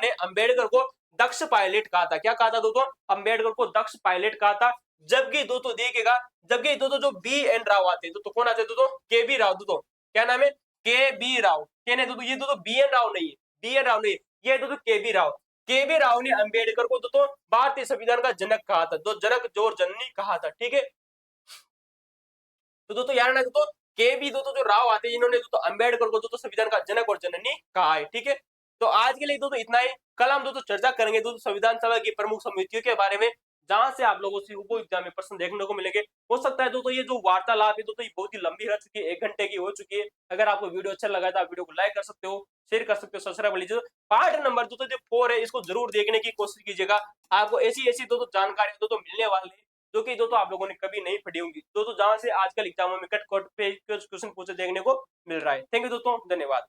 ने अंबेडकर को दक्ष पायलट कहा था। क्या कहा था दोस्तों, अंबेडकर को दक्ष पायलट कहा था। जबकि दोस्तों देखिएगा, जबकि दोस्तों जो बी एन राव आते हैं तो कौन आते हैं दोस्तों, के बी राव। दोस्तों क्या नाम है, के बी राव। क्या नहीं दोस्तों, ये दोस्तों बी एन राव नहीं है, बी एन राव नहीं, ये दोस्तों के बी राव। के बी राव ने अंबेडकर को दोस्तों भारतीय संविधान का जनक कहा था, जनक जोर जननी कहा था, ठीक है। तो दोस्तों यार ना दोस्तों के भी दोस्तों जो राव आते हैं जिन्होंने दोस्तों अम्बेडकर को दोस्तों संविधान का जनक और जननी कहा है। ठीक है, तो आज के लिए दोस्तों इतना ही। कल हम दोस्तों चर्चा करेंगे दोस्तों संविधान सभा की प्रमुख समितियों के बारे में, जहां से आप लोगों से वो एग्जाम में प्रश्न देखने को मिलेंगे। हो सकता है दोस्तों ये जो वार्तालाप है दोस्तों ये बहुत ही लंबी रह चुकी है, 1 घंटे की हो चुकी है। अगर आपको वीडियो अच्छा लगा तो आप वीडियो को लाइक कर सकते हो, शेयर कर सकते हो, सब्सक्राइब कर लीजिए। पार्ट नंबर दोस्तों जो 4 है इसको जरूर देखने की कोशिश कीजिएगा। आपको ऐसी दोस्तों जानकारी दोस्तों मिलने वाली है जो कि दोस्तों आप लोगों ने कभी नहीं पढ़ी होंगी दोस्तों, जहां से आजकल एग्जामों में कट कट पे क्वेश्चन पूछे देखने को मिल रहा है। थैंक यू दोस्तों, धन्यवाद।